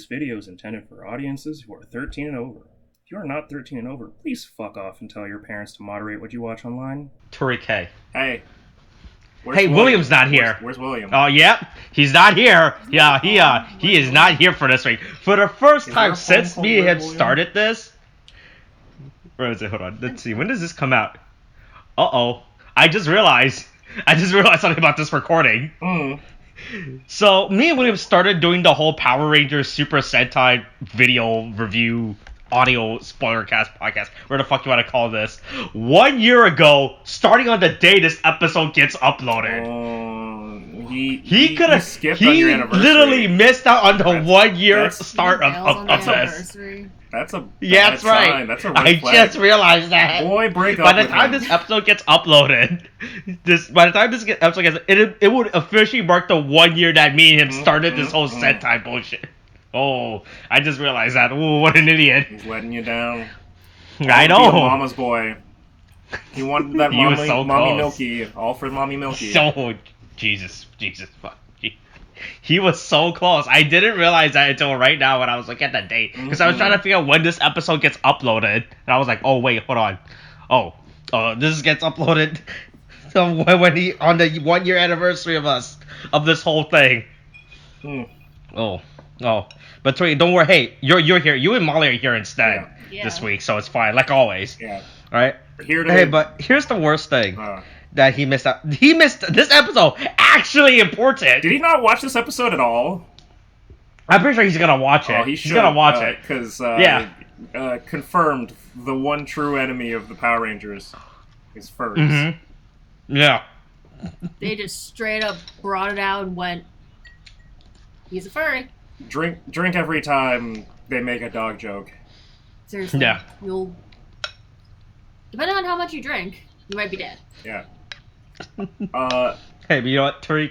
This video is intended for audiences who are 13 and over. If you are not 13 and over, please fuck off and tell your parents to moderate what you watch online. Tariq, hey. Hey. Hey, William's not here. Where's William? Oh, yep. He's not here. Yeah, he is not here for this week. For the first time since me and him started this. Where is it? Hold on. Let's see. When does this come out? Uh-oh. I just realized something about this recording. So, me and William started doing the whole Power Rangers Super Sentai video review audio spoiler cast podcast, where the fuck you want to call this, 1 year ago, starting on the day this episode gets uploaded. He could have skipped on your anniversary. Literally missed out on the 1 year start of this. That's a that's right. Sign. That's a red flag. Just realized that. Boy, break up. By the time this episode gets uploaded, it would officially mark the 1 year that me and him started this whole Sentai bullshit. Oh, I just realized that. Ooh, what an idiot. He's letting you down. I know. Be a mama's boy. He wanted that mommy Milky. All for mommy Milky. So, Jesus, fuck. He was so close. I didn't realize that until right now when I was looking at the date. Because I was trying to figure out when this episode gets uploaded. And I was like, oh, wait, hold on. This gets uploaded on the 1 year anniversary of this whole thing. Oh. But don't worry. Hey, you're here. You and Molly are here instead this week, so it's fine. Like always. Yeah. All right? Hey, but here's the worst thing. That he missed out. He missed this episode. Actually important. Did he not watch this episode at all? I'm pretty sure he's gonna watch it. He's gonna watch it because confirmed the one true enemy of the Power Rangers is furries. Yeah. They just straight up brought it out and went, "He's a furry." Drink every time they make a dog joke. Seriously. Yeah. You'll, depending on how much you drink, you might be dead. Yeah. Hey, but you know what, Tariq?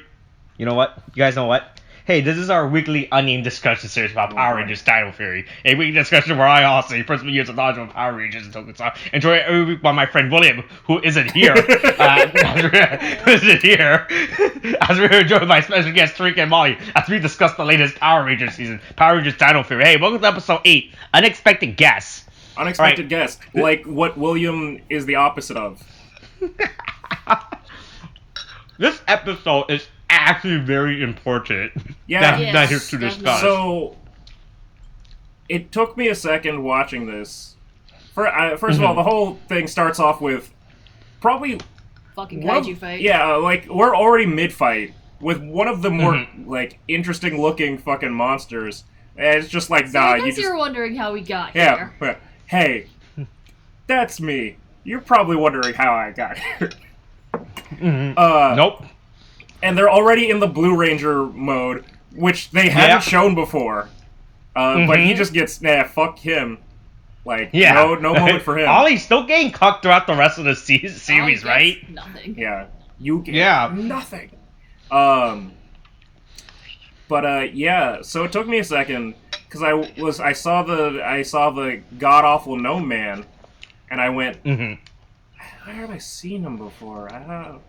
You know what? You guys know what? Hey, this is our weekly unnamed discussion series about Power Rangers Dino Fury. A weekly discussion where I also personally use the knowledge of Power Rangers and tokusatsu. Enjoy it every week by my friend William, who isn't here. As we enjoy my special guest Tariq and Molly as we discuss the latest Power Rangers season, Power Rangers Dino Fury. Hey, welcome to episode 8, Unexpected Guests. Unexpected guest, like what William is the opposite of. This episode is actually very important. Yeah, that is to discuss. So, it took me a second watching this. First of all, the whole thing starts off with probably fucking kaiju fight. Yeah, like we're already mid-fight with one of the more like interesting looking fucking monsters. And it's just like, I guess you're wondering how we got here. Yeah, hey, that's me. You're probably wondering how I got here. Nope. And they're already in the Blue Ranger mode, which they hadn't shown before. But he just gets, fuck him. Like, no moment for him. Ollie's still getting cucked throughout the rest of the series, right? Nothing. Yeah. You get nothing. So it took me a second, because I saw the god-awful No Man, and I went, where have I seen him before? I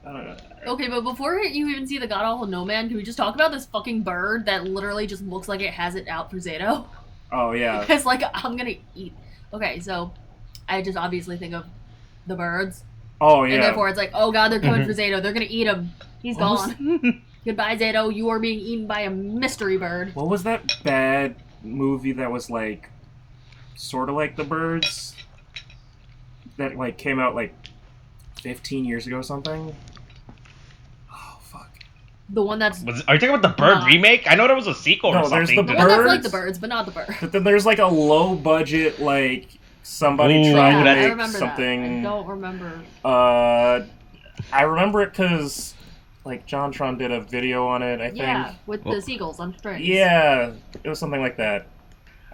don't know. Okay, but before you even see the god-awful No Man, can we just talk about this fucking bird that literally just looks like it has it out for Zato? Oh, yeah. It's like, I'm gonna eat. Okay, so I just obviously think of the birds. Oh, yeah. And therefore it's like, oh god, they're coming for Zato. They're gonna eat him. He's gone. Goodbye, Zato. You are being eaten by a mystery bird. What was that bad movie that was like, sort of like The Birds? That like came out like 15 years ago or something? Oh, fuck. The one that's... Are you talking about the Bird remake? I know there was a sequel or something. There's the one that's like the Birds, but not the Bird. But then there's like a low budget, like, somebody trying to make something... I don't remember. I remember it because, like, JonTron did a video on it, I think. Yeah, with the seagulls on strings. Yeah, it was something like that.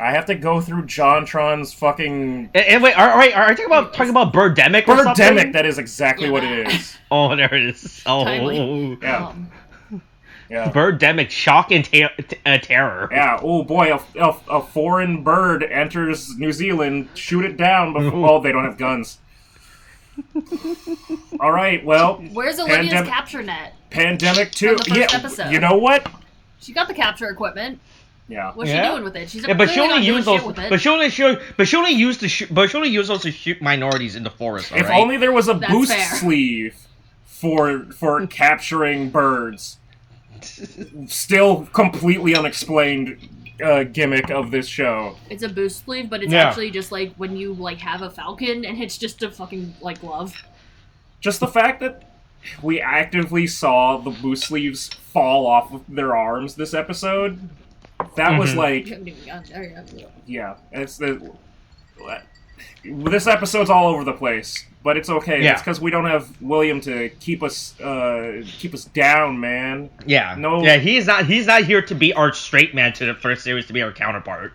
I have to go through JonTron's fucking... And wait, are you talking about Birdemic or something? Birdemic, that is exactly what it is. Oh, there it is. Oh. Yeah. Yeah. Birdemic, shock and terror. Yeah, oh boy, a foreign bird enters New Zealand, shoot it down before... Oh, they don't have guns. Alright, well... Where's Olivia's capture net? Pandemic 2. From the first episode. You know what? She got the capture equipment. Yeah. What's she doing with it? She's but she only used those. with it. But she only used those to shoot minorities in the forest. If only there was a boost sleeve for capturing birds. Still completely unexplained gimmick of this show. It's a boost sleeve, but it's actually just like when you like have a falcon and it's just a fucking like glove. Just the fact that we actively saw the boost sleeves fall off of their arms this episode. That was like, yeah, it's the. This episode's all over the place, but it's okay. Yeah. It's because we don't have William to keep us down, man. Yeah, no, yeah, he's not here to be our straight man to the first series, to be our counterpart.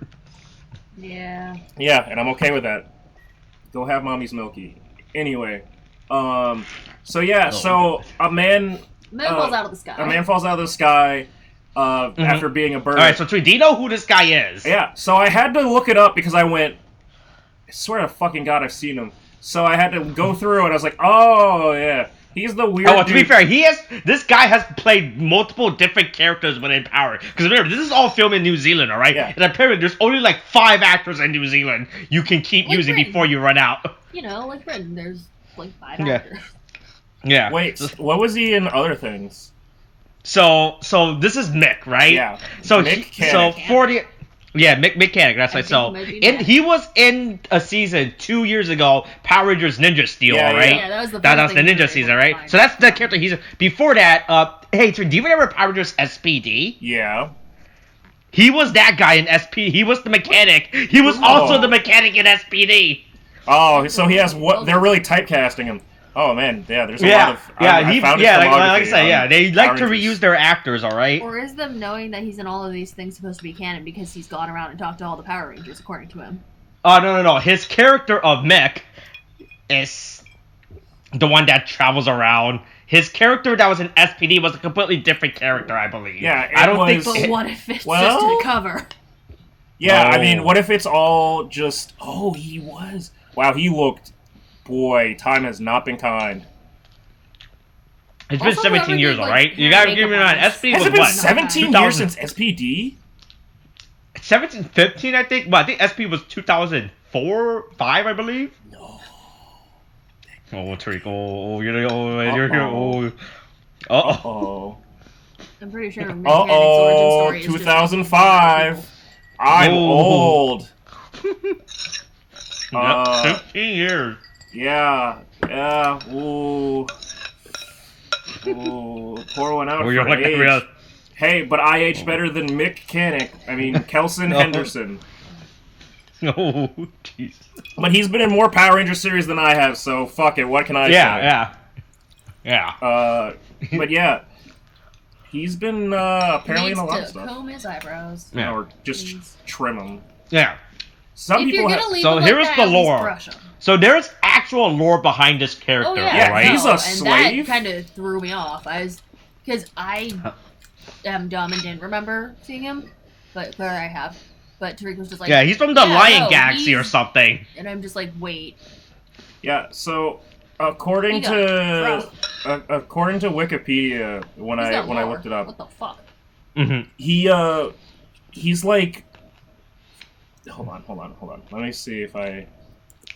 Yeah. Yeah, and I'm okay with that. Go have mommy's milky. Anyway, so yeah, so a man falls out of the sky. A man falls out of the sky. After being a bird. Alright, so do you know who this guy is? Yeah, so I had to look it up because I went, I swear to fucking God I've seen him. So I had to go through and I was like, oh yeah, he's the weird dude. To be fair, this guy has played multiple different characters within Power. Because remember, this is all filmed in New Zealand, alright? Yeah. And apparently there's only like 5 actors in New Zealand you can keep using Britain. Before you run out. You know, like Britain, there's like 5 actors. Yeah. Wait, what was he in other things? So this is Mick, right? Yeah. So Mick Mick Mechanic. That's right. So he was in a season 2 years ago, Power Rangers Ninja Steel, right? Yeah, that was the Ninja season, right? So that's the character he's. Before that, hey, so do you remember Power Rangers SPD? Yeah. He was that guy in SP. He was the mechanic. He was also the mechanic in SPD. Oh, so he has what? They're really typecasting him. Oh man, yeah. There's a lot of like I said, they like to reuse their actors, all right. Or is them knowing that he's in all of these things supposed to be canon because he's gone around and talked to all the Power Rangers, according to him? Oh no! His character of Mick is the one that travels around. His character that was in SPD was a completely different character, I believe. Yeah, I don't think. But what if it's just a cover? Yeah, I mean, what if it's all just? Oh, he was. Wow, he looked. Boy, time has not been kind. It's been 17 years, alright? You gotta give me an SPD was what? Has it been what? 17 years since SPD? 17, 15, I think. Well, I think SP was 2004, 5, I believe. No. Oh, Tariq. You're here. Uh-oh. I'm pretty sure Mechanic's origin story is 2005. I'm old. 15 years. Yeah. Ooh. Pour one out for age. Hey, but I age better than Mick Canick. I mean, Kelson Henderson. Oh, jeez. But he's been in more Power Rangers series than I have, so fuck it. What can I say? Yeah. But yeah. He's been apparently in a lot of stuff. Comb his eyebrows. Yeah. Or just trim them. Yeah. Some if people you're gonna leave so like here's that, the lore. So there's actual lore behind this character, right? He's a slave. And that kind of threw me off. Because I am dumb and didn't remember seeing him, but Claire I have. But Tariq was just like, he's from the Lion Galaxy or something. And I'm just like, wait. Yeah. So according to Wikipedia, when I looked it up, what the fuck? He's like. Hold on. Let me see if I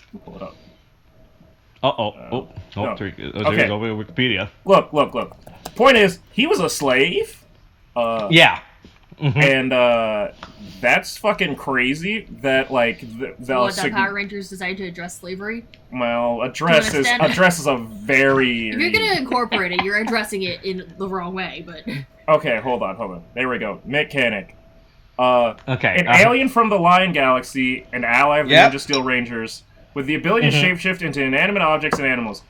can pull it up. There you go with Wikipedia. Look. Point is, he was a slave. Yeah. And that's fucking crazy that like the Power Rangers decided to address slavery. Well, address is a very. If you're gonna incorporate it, you're addressing it in the wrong way. But okay, hold on. There we go. Mechanic. An alien from the Lion Galaxy, an ally of the Ninja Steel Rangers, with the ability to shapeshift into inanimate objects and animals.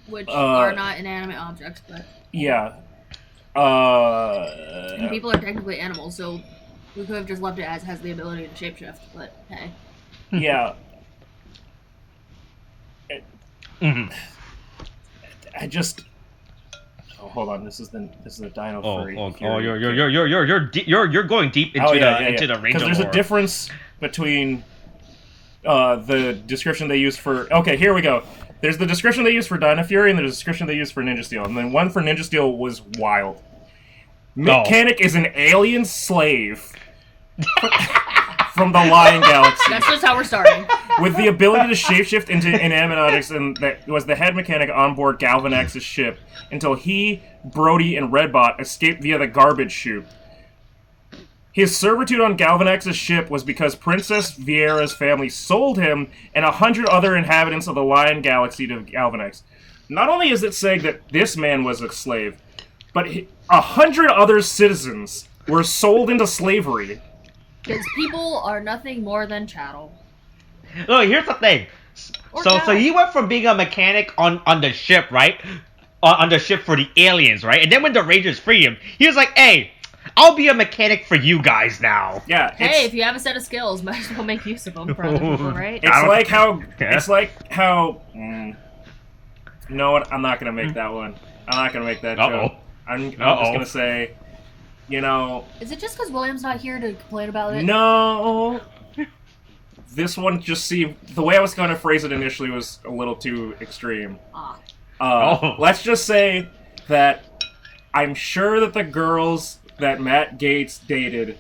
Which are not inanimate objects, but... Yeah. And people are technically animals, so we could have just left it as has the ability to shapeshift, but hey. Yeah. I just... Oh, hold on. This is the Dino Fury. You're going deep into the Ranger because there's a difference between the description they use for. Okay, here we go. There's the description they use for Dino Fury and there's the description they use for Ninja Steel, and then one for Ninja Steel was wild. Mechanic is an alien slave from the Lion Galaxy. That's just how we're starting. With the ability to shapeshift into inanimate objects, and that was the head mechanic on board Galvanax's ship until he, Brody, and Redbot escaped via the garbage chute. His servitude on Galvanax's ship was because Princess Vieira's family sold him and 100 other inhabitants of the Lion Galaxy to Galvanax. Not only is it saying that this man was a slave, but 100 other citizens were sold into slavery. Because people are nothing more than chattel. No, here's the thing. So he went from being a mechanic on the ship, right? On the ship for the aliens, right? And then when the Rangers freed him, he was like, hey, I'll be a mechanic for you guys now. Yeah. Hey, if you have a set of skills, might as well make use of them for other people, right? It's like how... You know what? I'm not going to make that one. I'm not going to make that joke. I'm just going to say, you know... Is it just because William's not here to complain about it? No. This one just seemed... The way I was going to phrase it initially was a little too extreme. Let's just say that I'm sure that the girls that Matt Gates dated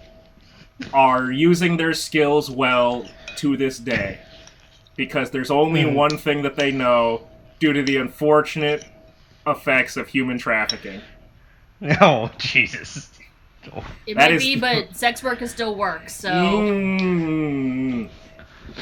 are using their skills well to this day. Because there's only one thing that they know due to the unfortunate effects of human trafficking. Oh, Jesus. It might be, but sex work is still work, so...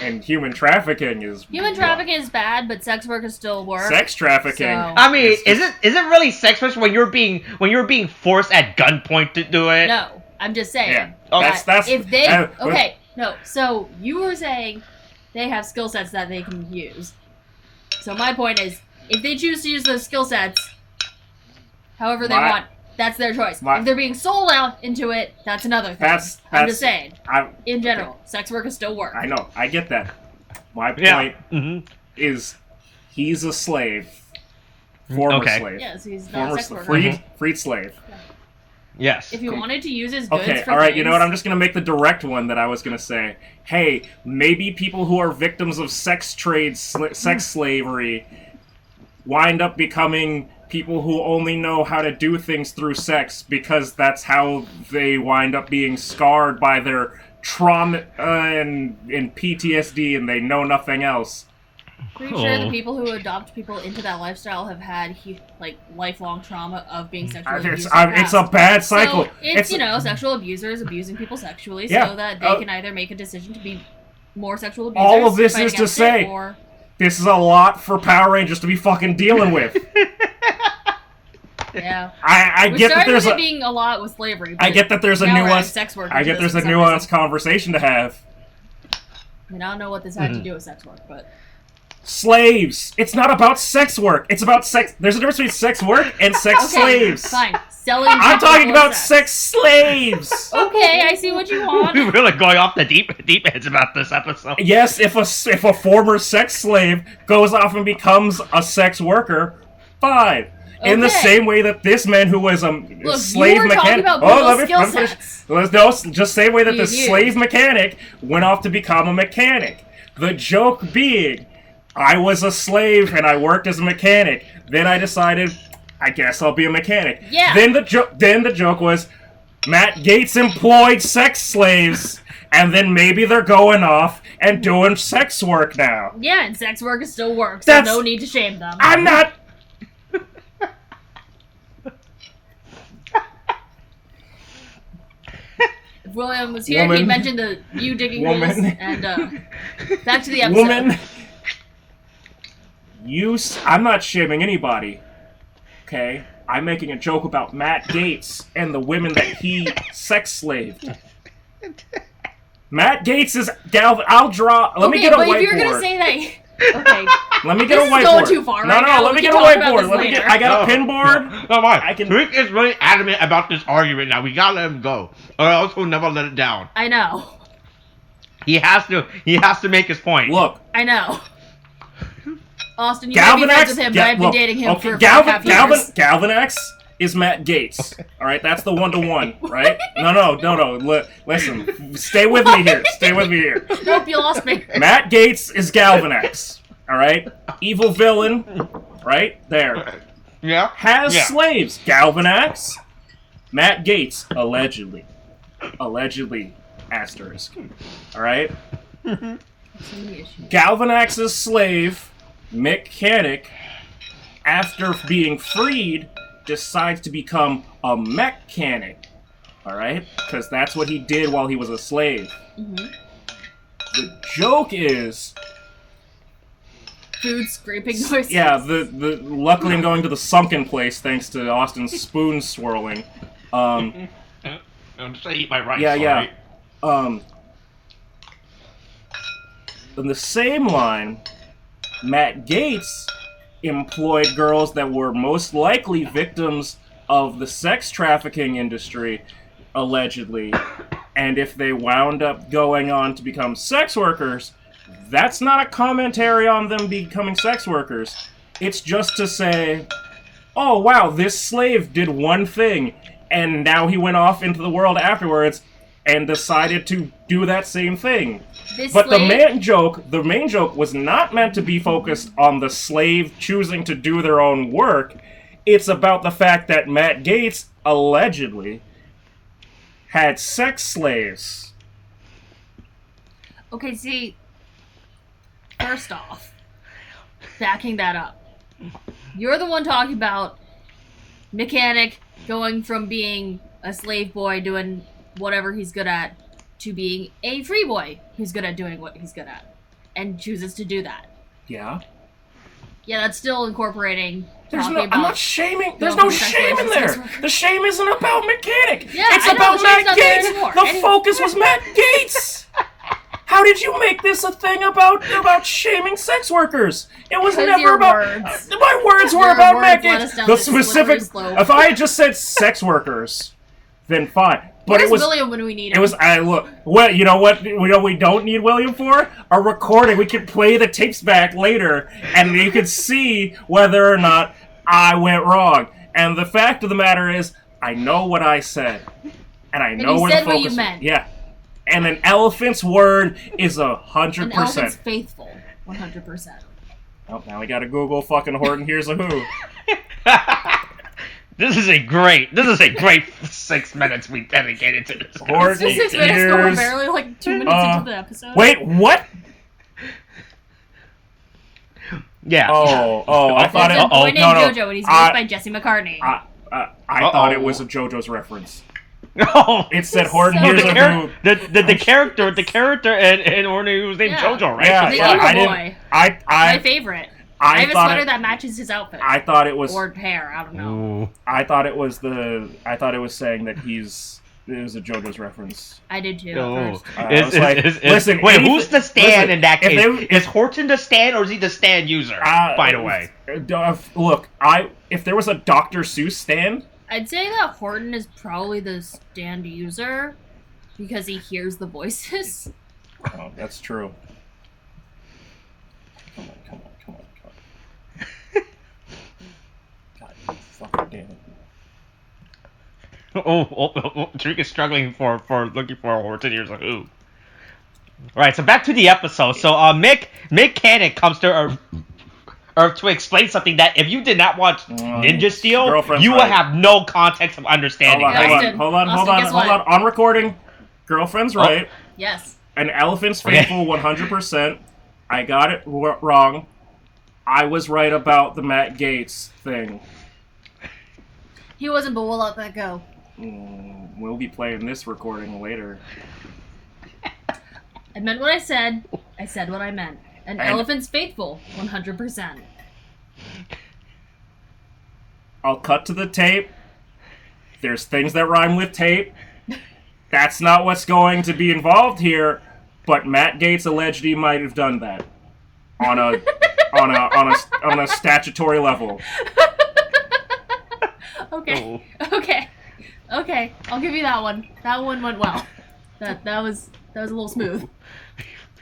And human trafficking is... Human trafficking is bad, but sex work is still work. Sex trafficking... So... I mean, is it really sex work when you're being forced at gunpoint to do it? No, I'm just saying. Yeah. That's... If they... Okay, no, so you were saying they have skill sets that they can use. So my point is, if they choose to use those skill sets however they want, that's their choice. If they're being sold out into it, that's another thing. I'm just saying. In general, sex work is still work. I know. I get that. My point is, he's a slave. Former slave. Yes, he's not a sex worker. Freed slave. Yeah. Yes. If he wanted to use his goods for alright, things... you know what? I'm just going to make the direct one that I was going to say. Hey, maybe people who are victims of sex trade, sex slavery, wind up becoming people who only know how to do things through sex because that's how they wind up being scarred by their trauma and PTSD and they know nothing else. Pretty sure the people who adopt people into that lifestyle have had lifelong trauma of being sexually abused. It's a bad cycle. So it's sexual abusers abusing people sexually so that they can either make a decision to be more sexual abusers. All of this is to say, this is a lot for Power Rangers to be fucking dealing with. Yeah, I get that there's being a lot with slavery. I get that there's a nuanced sex work. I get there's a nuanced conversation to have. I mean, I don't know what this had to do with sex work, but slaves. It's not about sex work. It's about sex. There's a difference between sex work and sex slaves. Fine, selling. I'm talking about sex slaves. Okay, I see what you want. We're really going off the deep ends about this episode. Yes, if a former sex slave goes off and becomes a sex worker, fine. In the same way that this man who was a slave mechanic... just same way that the slave mechanic went off to become a mechanic. The joke being, I was a slave and I worked as a mechanic. Then I decided, I guess I'll be a mechanic. Yeah. Then the joke was, Matt Gates employed sex slaves, and then maybe they're going off and doing sex work now. Yeah, and sex work is still work, so no need to shame them. I'm not... If William was here, he mentioned the you digging holes, and back to the episode. Woman, I'm not shaming anybody, okay? I'm making a joke about Matt Gates and the women that he sex slaved. Matt Gates is I'll draw. Let me get a whiteboard. But if you're gonna say that. Okay. Let me get a whiteboard. This is going too far right now. Let me get a whiteboard. I got a pinboard. No, Tariq is really adamant about this argument now. We gotta let him go, or else we'll never let it down. I know. He has to make his point. Look. I know. Austin, you might be friends with him, but I've been dating him for 5.5 years. Galvanax is Matt Gates. All right, that's the one-to-one, right? No. Listen, stay with me here. Nope, you lost me. Matt Gates is Galvanax. All right, evil villain, right there. Yeah. Has slaves. Galvanax, Matt Gates, allegedly Asterisk. Alright? So many issues. Galvanax's slave, mechanic, after being freed, decides to become a mechanic. Alright? Because that's what he did while he was a slave. Mm-hmm. The joke is... Food scraping noises. Yeah, luckily I'm going to the sunken place thanks to Austin's spoon swirling. I'm just gonna eat my rice. Yeah. In the same line, Matt Gates employed girls that were most likely victims of the sex trafficking industry, allegedly. And if they wound up going on to become sex workers, that's not a commentary on them becoming sex workers. It's just to say, oh wow, this slave did one thing, and now he went off into the world afterwards and decided to do that same thing. But the main joke was not meant to be focused on the slave choosing to do their own work. It's about the fact that Matt Gates, allegedly, had sex slaves. Okay, see, first off, backing that up, you're the one talking about mechanic going from being a slave boy doing whatever he's good at to being a free boy who's good at doing what he's good at and chooses to do that. Yeah. Yeah, that's still incorporating. I'm not shaming. There's no shame in there. The shame isn't about mechanic. Yeah, it's about Matt Gates. The focus was Matt Gates. How did you make this a thing about shaming sex workers? It was never about. My words were about Matt Gates. The specific. If I had just said sex workers, then fine. But Where's it was William when we need him? It was. Look. Well, you know what? We don't need William for a recording. We can play the tapes back later, and you can see whether or not I went wrong. And the fact of the matter is, I know what I said, and I know where the focus. What you meant. Yeah. And an elephant's word is 100%. An elephant's faithful, 100%. Oh, now we gotta Google fucking Horton Hears a Who. This is a great 6 minutes we dedicated to this. Horton 6 minutes, but we're barely like 2 minutes into the episode. Wait, what? Yeah. Oh, I thought it. There's a boy named JoJo, and he's voiced by Jesse McCartney. I thought it was a JoJo's reference. No, it said Horton Hears a Who. The character and Horton was named JoJo, right? Yeah, the boy. My favorite. I have a sweater that matches his outfit. I thought it was or hair. I don't know. Ooh. I thought it was saying that it was a JoJo's reference. I did too. Listen, wait, who's the Stan in that case? Is Horton the Stan or is he the Stan user? By the way, look, if there was a Dr. Seuss Stan, I'd say that Horton is probably the Stan user because he hears the voices. Oh, that's true. Come on. God fucking damn it. Tariq is struggling for looking for a Horton Hears a Who. Right, so back to the episode. So Mechanic comes to Earth to explain something that if you did not watch Ninja Steel, you will have no context of understanding. Hold on. On recording, girlfriend's right. Yes. An elephant's faithful 100%. I got it wrong. I was right about the Matt Gates thing. He wasn't, but we'll let that go. We'll be playing this recording later. I meant what I said. I said what I meant. An elephant's faithful, 100%. I'll cut to the tape. There's things that rhyme with tape. That's not what's going to be involved here, but Matt Gates alleged he might have done that on a statutory level. Okay. I'll give you that one. That one went well. That was a little smooth.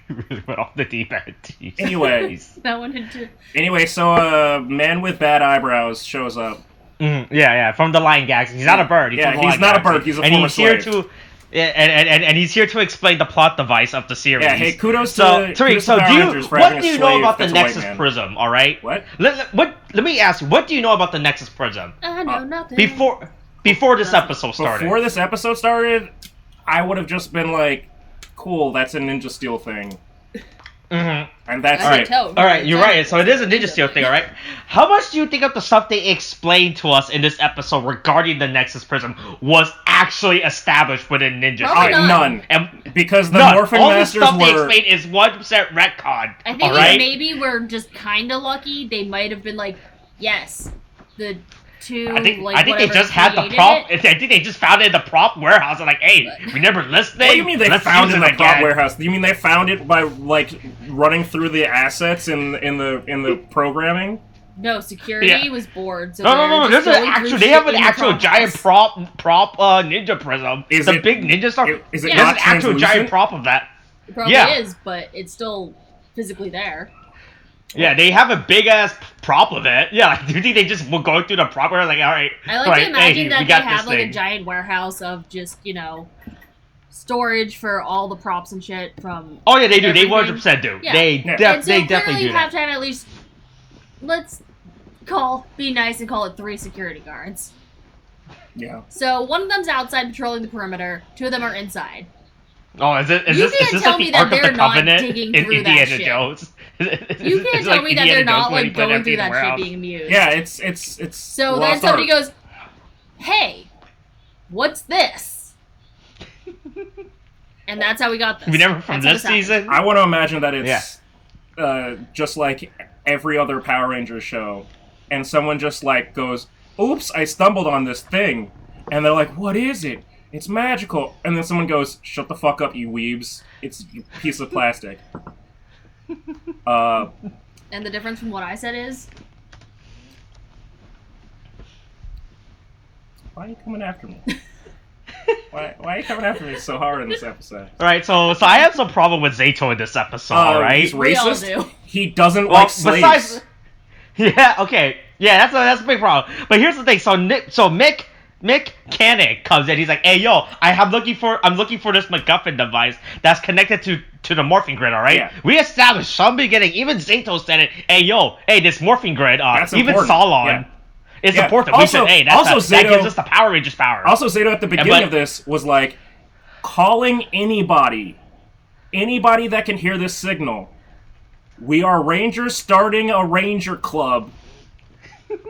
You really went off the deep end. Anyway. That one into. Anyway, so a man with bad eyebrows shows up. Yeah, from the Lion Gags. He's not a bird. He's not a bird. He's a former slave. And he's here to explain the plot device of the series. Yeah, hey, kudos to Tariq, so Power Rangers for having a slave. What do you know about the Nexus Prism, alright? What? Let me ask you, what do you know about the Nexus Prism? I know nothing. Before this episode started. Before this episode started, I would have just been like, cool, that's a Ninja Steel thing. Mm-hmm. And that's That's it. a toad. All right, you're Toad. right. So it is a Ninja Steel thing, all right? How much do you think of the stuff they explained to us in this episode regarding the Nexus Prism was actually established within Ninja Probably Steel? None. And Because the none. Morphin All the Masters stuff they were... explained is 100% retcon. I think all right? maybe we're just kind of lucky. They might have been like, yes, the two. I think they whatever just had the created prop. it. I think they just found it in the prop warehouse and like, hey, remember listening? What do you mean they Let's found it use in the prop again. warehouse? You mean they found it by, like, running through the assets in the programming? No, security Yeah. was bored. So No. they're There's just an going through actual. They shit have an in the actual prop giant house. prop ninja prism. Is the it- big ninja star. Is it Yeah. There's not an actual giant translucent? prop of that. It probably Yeah. is, but it's still physically there. Yeah, they have a big ass prop of it. Yeah, like, do you think they just were going through the prop where like, all right, I like right, to imagine hey, we that they got have this like thing. a giant warehouse of just, storage for all the props and shit from. Oh yeah, they do. They everything. 100% do. Yeah. They Yeah. And so they clearly definitely you do have that. to have at least, let's be nice and call it 3 security guards. Yeah. So one of them's outside patrolling the perimeter, 2 of them are inside. Oh, is it? Is You this can't like tell me the that Ark of they're the not Covenant digging in through that Indiana shit. Jones? You can't tell me that they're not like going through that shit warehouse. being amused. Yeah, it's So then lost somebody art. goes, "Hey, what's this?" And that's how we got this. We never from That's how this happened. season. I want to imagine that it's just like every other Power Rangers show, and someone just like goes, "Oops, I stumbled on this thing," and they're like, "What is it? It's magical." And then someone goes, "Shut the fuck up, you weebs! It's a piece of plastic." And the difference from what I said is, Why are you coming after me? Why are you coming after me so hard in this episode? All right, so I have some problem with Zato in this episode. All right. He's We all racist. do. He doesn't Well, like slaves. besides, yeah, okay, yeah, that's a big problem. But here's the thing: Mick Canic comes in. He's like, "Hey, yo, I'm looking for this MacGuffin device that's connected to the morphing grid. All right, Yeah. we established from the beginning. Even Zato said it. Hey, this morphing grid. That's even important. Solon." Yeah. It's Yeah. important. Also- We said, hey, that Zato- gives us the Power Rangers power. Also, Zato at the beginning but- of this was like, calling anybody that can hear this signal. We are Rangers starting a Ranger club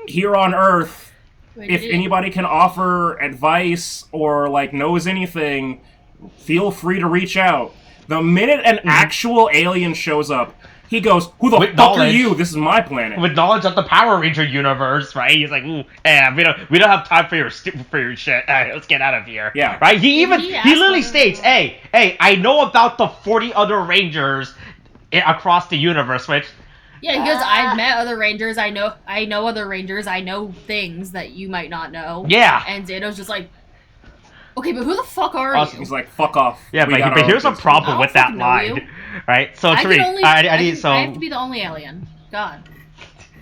here on Earth. Wait, If did he- anybody can offer advice or like knows anything, feel free to reach out. The minute an actual alien shows up, he goes, "Who the With fuck are knowledge. you? This is my planet." with knowledge of the Power Ranger universe, right? He's like, "Ooh, we don't have time for your shit. Let's get out of here." Yeah. Right? He ask literally whether- states, "Hey, I know about the 40 other Rangers across the universe." Which, Yeah, he goes, "I've met other Rangers. I know other Rangers. I know things that you might not know." yeah, And Zato's just like, "Okay, but who the fuck are Also- you?" He's like, "Fuck off." yeah, We got but our here's a own business." problem I with don't that fucking know line, you. right? So I can Tariq, only. I I have to be the only alien. God,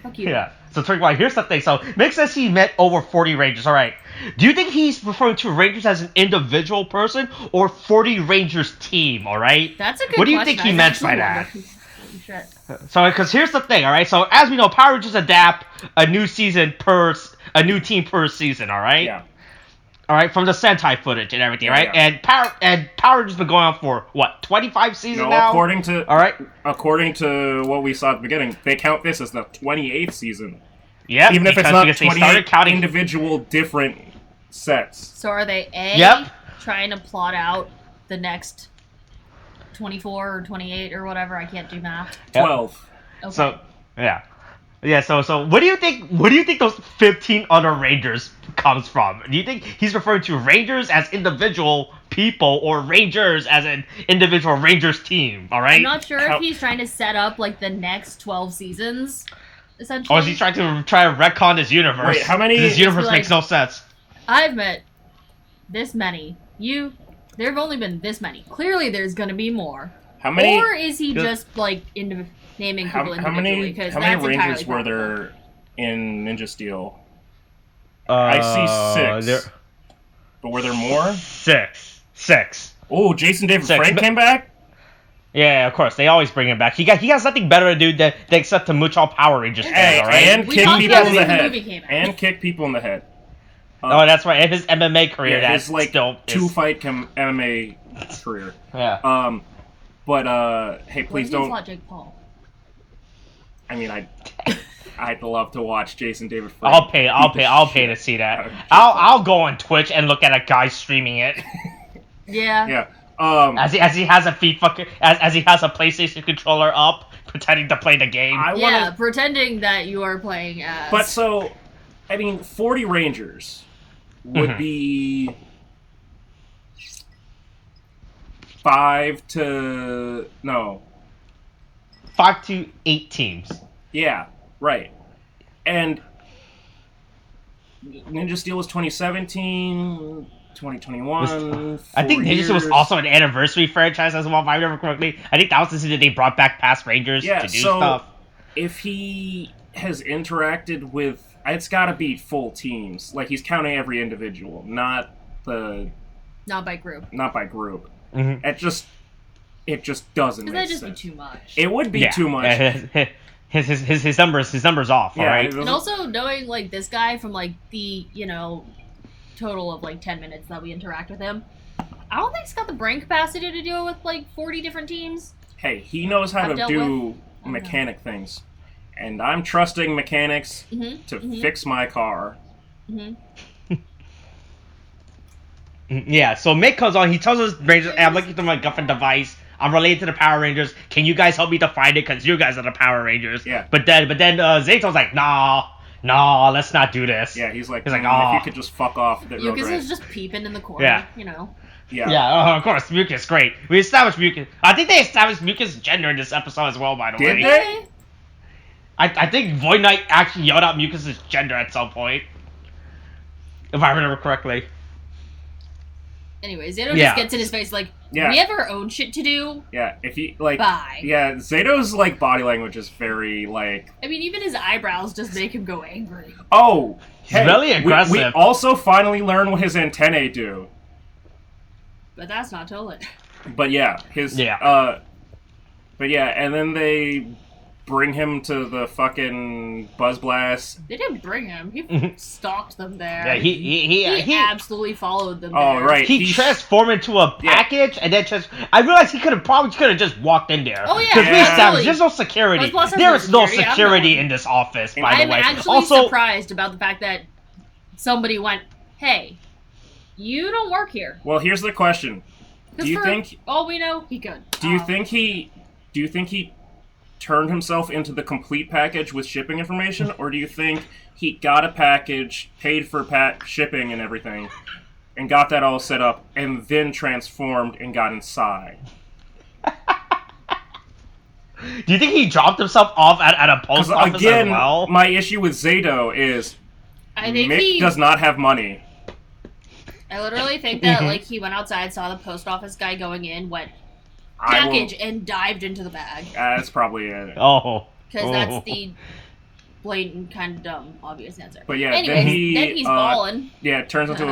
fuck you. yeah. So Tariq, well, here's the thing. So Mick says he met over 40 Rangers. All right. Do you think he's referring to Rangers as an individual person or 40 Rangers team? All right. That's a good. What do you question. think he I meant actually by that? wonder- Holy shit. So, because here's the thing, all right. So, as we know, Power Rangers adapt a new team per season, all right. Yeah. All right, from the Sentai footage and everything, Yeah, right? yeah. And Power Rangers been going on for what, 25 seasons No, now? according to what we saw at the beginning, they count this as the 28th season. Yeah, Even if it's not because they 28 started counting. individual different sets. So are they Yep. trying to plot out the next 24 or 28 or whatever? I can't do math. Yep. 12. Okay. So, yeah. So what do you think those 15 other Rangers comes from? Do you think he's referring to Rangers as individual people or Rangers as an individual Rangers team? All right. I'm not sure How- if he's trying to set up like the next 12 seasons, essentially. Or is he trying to retcon this universe? Wait, how many- This universe It's makes no sense. I've met this many. There have only been this many. Clearly, there's gonna be more. How many? Or is he Does- just like naming How, people how individually? many? Because How many that's Rangers entirely were possible. there in Ninja Steel? I see 6. But were there more? Six. Oh, Jason David Six. Frank came back. Yeah, of course. They always bring him back. He has nothing better to do than except to mooch all Power Rangers fans, Hey, all right? and We kick talked people about in this the when the head. movie came out. And kick people in the head. Oh, that's right. And his MMA career, Yeah, that's his like still is- 2-fight MMA career. Yeah. But hey, please What if don't. he's not Jake Paul? I mean, I'd love to watch Jason David Frank. I'll pay to see that. I'll go on Twitch and look at a guy streaming it. Yeah. Yeah. As he has a FIFA, as he has a PlayStation controller up, pretending to play the game. Pretending that you are playing as. But so, I mean, 40 Rangers would be 5 to 8 teams. Yeah, right. And Ninja Steel was 2017, 2021. I think Ninja Steel was also an anniversary franchise as well, if I remember correctly. I think that was the season they brought back past Rangers to do stuff. If he has interacted with, it's got to be full teams. Like, he's counting every individual, not by group. Mm-hmm. It just doesn't make sense. That'd just be too much. It would be too much. His numbers off, alright? And also knowing like this guy from like the, total of like 10 minutes that we interact with him, I don't think he's got the brain capacity to deal with like 40 different teams. Hey, he knows how to do mechanic things. And I'm trusting mechanics to fix my car. Yeah, so Mick comes on, he tells us Rangers, hey, I'm looking through my Guffin device. I'm related to the Power Rangers. Can you guys help me to find it? Because you guys are the Power Rangers. Yeah. But then Zayto's like, nah, let's not do this. Yeah, he's like, oh. If you could just fuck off. Lucas is just peeping in the corner, Yeah. Yeah, of course, Mucus, great. We established Mucus. I think they established Mucus' gender in this episode as well, by the way. Did they? I think Void Knight actually yelled out Mucus' gender at some point. If I remember correctly. Anyways, Zato just gets in his face like, we have our own shit to do. Yeah, if he, like... Bye. Yeah, Zato's, like, body language is very, like... I mean, even his eyebrows just make him go angry. Oh! Hey, really aggressive. We also finally learn what his antennae do. But that's not told. But yeah, and then they bring him to the fucking Buzz Blast. They didn't bring him. He stalked them there. Yeah, he absolutely followed them there. right. He transformed into a package, and then I realized he could have just walked in there. Oh, yeah. Because we established there's no security. There is no security in this office, by the way. I'm actually surprised about the fact that somebody went, hey, you don't work here. Well, here's the question. Do you think... all we know, he could. Do you think he turned himself into the complete package with shipping information, or do you think he got a package, paid for shipping and everything, and got that all set up, and then transformed and got inside? Do you think he dropped himself off at a post office as well? My issue with Zato is Mick does not have money. I literally think that like he went outside, saw the post office guy going in, went package, and dived into the bag. That's probably it. Oh. Because that's the blatant, kind of dumb, obvious answer. But yeah, anyways, then he's balling. Yeah, it turns into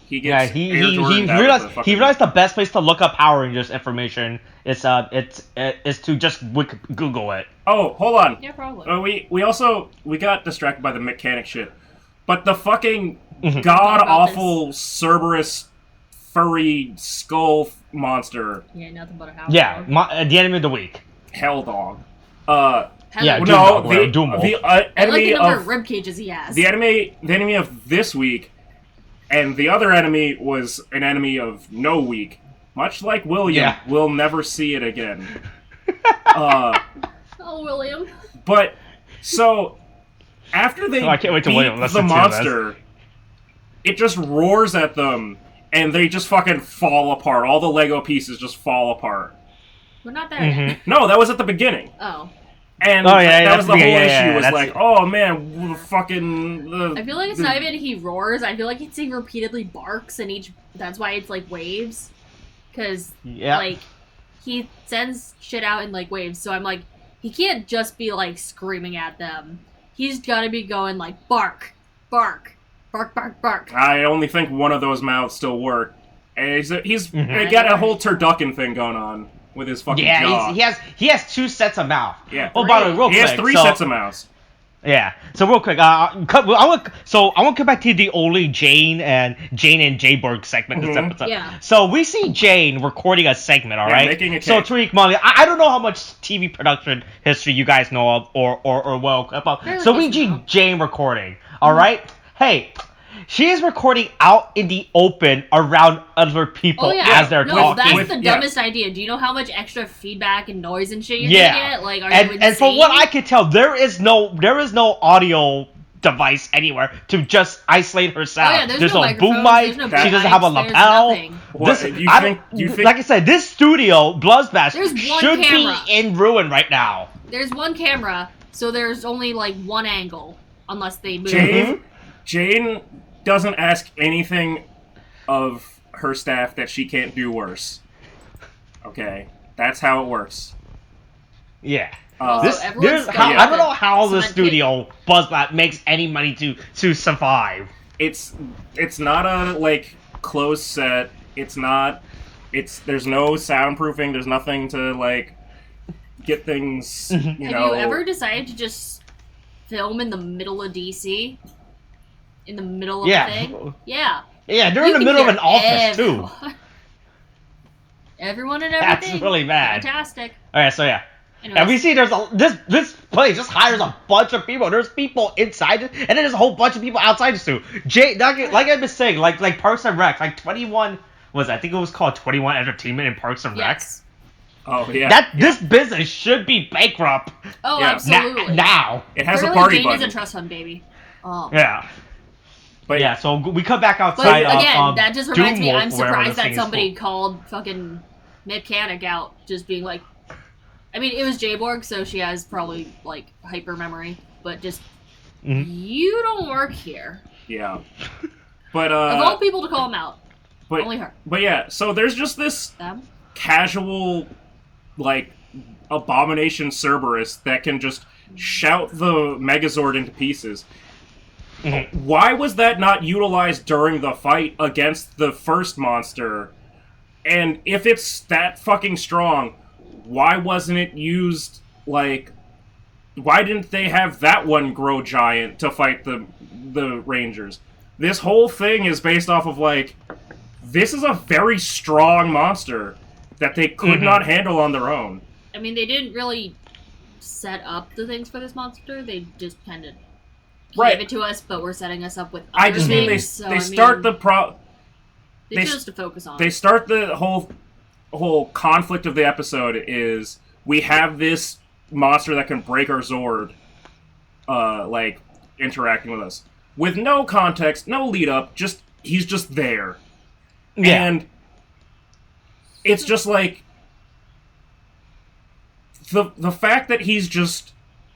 he gets he realized the best place to look up Power Rangers information is to just Google it. Oh, hold on. Yeah, probably. We got distracted by the mechanic shit, but the fucking god awful Cerberus furry skull monster. Yeah, nothing but a house. Yeah, the enemy of the week. Hell dog. The enemy of rib cages he has. The enemy of this week, and the other enemy was an enemy of no week. Much like William, we'll never see it again. Oh, William. But so after they I can't wait to beat the monster, it just roars at them, and they just fucking fall apart. All the Lego pieces just fall apart. We're not there yet. No, that was at the beginning. Oh. And that was the whole issue. Was like, oh man, fucking. I feel like it's not even he roars. I feel like he repeatedly barks, and that's why it's like waves. Because like he sends shit out in like waves. So I'm like, he can't just be like screaming at them. He's got to be going like bark, bark, bark, bark, bark. I only think one of those mouths still work. And he's got a whole turducken thing going on. With his fucking jaw. He has 2 sets of mouth. Yeah. Oh, by the way, real quick. He has 3 sets of mouths. Yeah. So real quick, I want to come back to the only Jane and Jayborg segment this episode. Yeah. So we see Jane recording a segment, all Yeah, right? making a So cake. Tariq, Molly, I don't know how much TV production history you guys know of or well about. Fairly So we decent see amount. Jane recording, all right? Hey. She is recording out in the open around other people Oh yeah, as they're no, talking. that's the dumbest idea. Do you know how much extra feedback and noise and shit you're Yeah. gonna get? Like, are you and insane? from what I can tell, there is no audio device anywhere to just isolate her sound. Oh, yeah, there's no no boom microphones, mic. there's no She doesn't have a mics, there's lapel. nothing. What, you think like I said, this studio, Bloodbath, There's one should camera. be in ruin right now. There's one camera, so there's only like one angle, unless they move. Jane doesn't ask anything of her staff that she can't do worse. Okay, that's how it works. Yeah. Also, everyone's got I don't know how the cement studio Buzzbat makes any money to survive. It's not a like closed set. There's no soundproofing. There's nothing to like get things. You Have know. you ever decided to just film in the middle of DC? In the middle of a thing? Yeah. Yeah, they're You in the can middle of hear an office too. everyone. Everyone and everything. That's really bad. Fantastic. Alright, so yeah. Anyways. And we see this place just hires a bunch of people. There's people inside it, and then there's a whole bunch of people outside it too. Like I've been saying, like Parks and Rec, like 21 I think it was called 21 Entertainment in Parks and Rec. Yes. Oh yeah. This business should be bankrupt. Oh, Yeah. absolutely. Now. It has Clearly, a party Jane button. is a trust fund baby. Oh. Yeah. But Yeah, so we come back But outside again, that just reminds me, Doomwolf, I'm wherever surprised this that thing is somebody called. called fucking Mechanic out, just being like, I mean, it was Jayborg, so she has probably, like, hyper memory, but just, you don't work here. yeah. But Of all people to call him out, but only her. but yeah. So there's just this Them? casual, like, abomination Cerberus that can just shout the Megazord into pieces. Why was that not utilized during the fight against the first monster? And if it's that fucking strong, why wasn't it used, like... Why didn't they have that one grow giant to fight the Rangers? This whole thing is based off of, like... This is a very strong monster that they could not handle on their own. I mean, they didn't really set up the things for this monster, they just kind of gave it to us, but we're setting us up with other I just mean they things, so, start the They chose to focus on. They start the whole conflict of the episode is we have this monster that can break our Zord, like interacting with us with no context, no lead up. Just he's just there, and it's just like the fact that he's just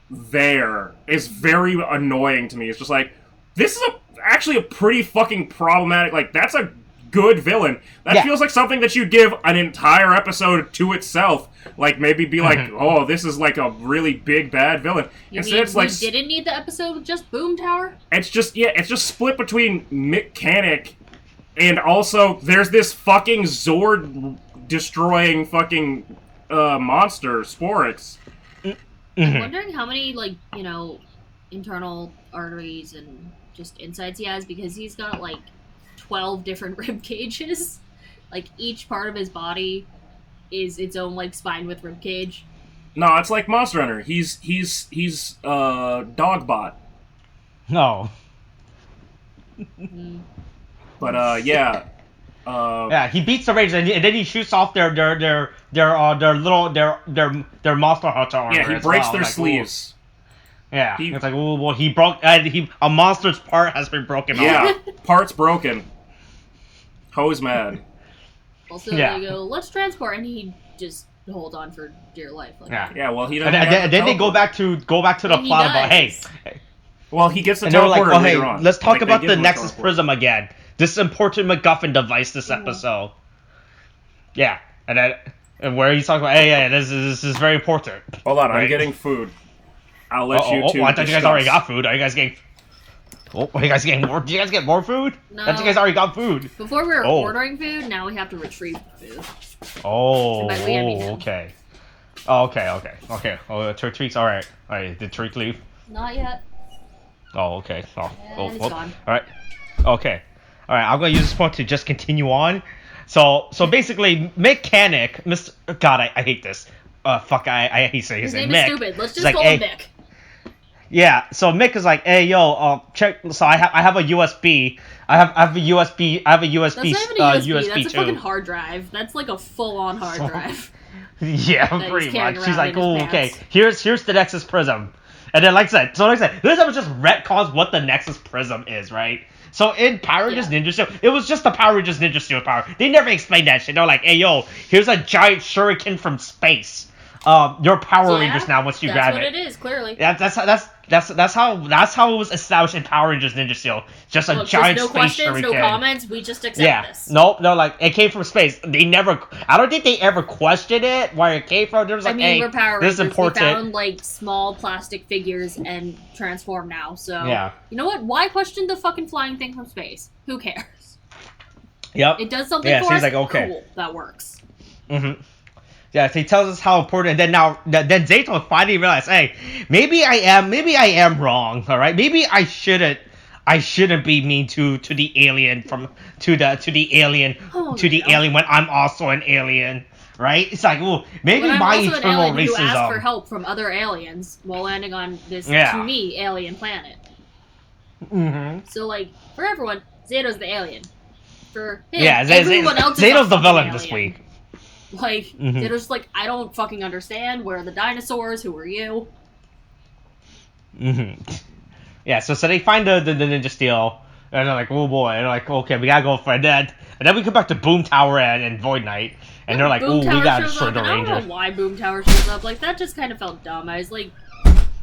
there is very annoying to me. It's just like this is actually a pretty fucking problematic. Like that's a good villain. That feels like something that you'd give an entire episode to itself. Like maybe be like, oh, this is like a really big bad villain. Instead, it's like we didn't need the episode with just Boom Tower. It's just it's just split between Mechanic and also there's this fucking Zord destroying fucking monster Sporix. I'm wondering how many internal arteries and just insides he has, because he's got like 12 different rib cages. Like each part of his body is its own like spine with rib cage. No, it's like Monster Hunter. He's Dogbot. No. But yeah. He beats the Rangers and then he shoots off their monster hunter armor. Yeah, he breaks their sleeves. Yeah, it's like, well, he broke. A monster's part has been broken off. Yeah, part's broken. Ho's mad. Also, they go, let's transport, and he just hold on for dear life. Like, yeah. Well, he doesn't. And then they go back to the plot about, hey. Well, he gets the and they were like, teleporter hey, later on. let's talk about the Nexus Prism again. This important MacGuffin device this episode. Yeah, and where he's talking about, hey, this is very important. Hold on, I'm getting food. I'll let you two. I thought you guys already got food. Are you guys getting? Oh, are you guys getting more? Do you guys get more food? No. I thought you guys already got food. Before we were ordering food, now we have to retrieve food. Oh, okay. Okay. Oh, Tariq's all right. All right, did Tariq leave? Not yet. Oh, okay. And it's gone. All right. Okay. All right. I'm gonna use this point to just continue on. So basically, mechanic, Mr. God, I hate this. Fuck, I hate saying His his name. name is Mick. stupid. Let's just He's call like, him Mick. Yeah. So Mick is like, hey, yo, check. So I have a USB. I have a USB. I have a USB. That's not even a USB. That's a too. fucking hard drive. That's like a full-on hard drive. Yeah, that pretty he's much. carrying She's like, around in oh, his okay. pants. Here's the Nexus Prism. And then, like I said, this time was just retcons what the Nexus Prism is, right? So in Power Rangers Ninja Steel, it was just the Power Rangers Ninja Steel power. They never explained that shit. They're like, hey, yo, here's a giant shuriken from space. You're Power Rangers now once you grab it. That's what it is, clearly. That's how it was established in Power Rangers Ninja Steel. Just a giant no space questions, shuriken. no comments. We just accept this. No, like it came from space. I don't think they ever questioned it where it came from. There was like, hey, we're Power this Rangers. is important. We found like small plastic figures and transform now. So you know what? Why question the fucking flying thing from space? Who cares? Yep. It does something for us. Like, okay. Cool. That works. Mm-hmm. Yeah, so he tells us how important, and then Zayto finally realized, hey, maybe I am wrong, all right? Maybe I shouldn't be mean to the alien alien when I'm also an alien, right? It's like, ooh, maybe when my I'm also eternal an alien racism. who asked for help from other aliens while landing on this to me alien planet. Mm-hmm. So like for everyone, Zato's the alien. For him, everyone else is Zato's the villain this week. Like, they're just like, I don't fucking understand. Where are the dinosaurs? Who are you? Mm-hmm. Yeah, so they find the Ninja Steel, and they're like, oh boy, and they're like, okay, we gotta go for that. And then we come back to Boom Tower and Void Knight, and they're like, oh, we gotta destroy the Rangers. I don't know why Boom Tower shows up. Like, that just kind of felt dumb. I was like...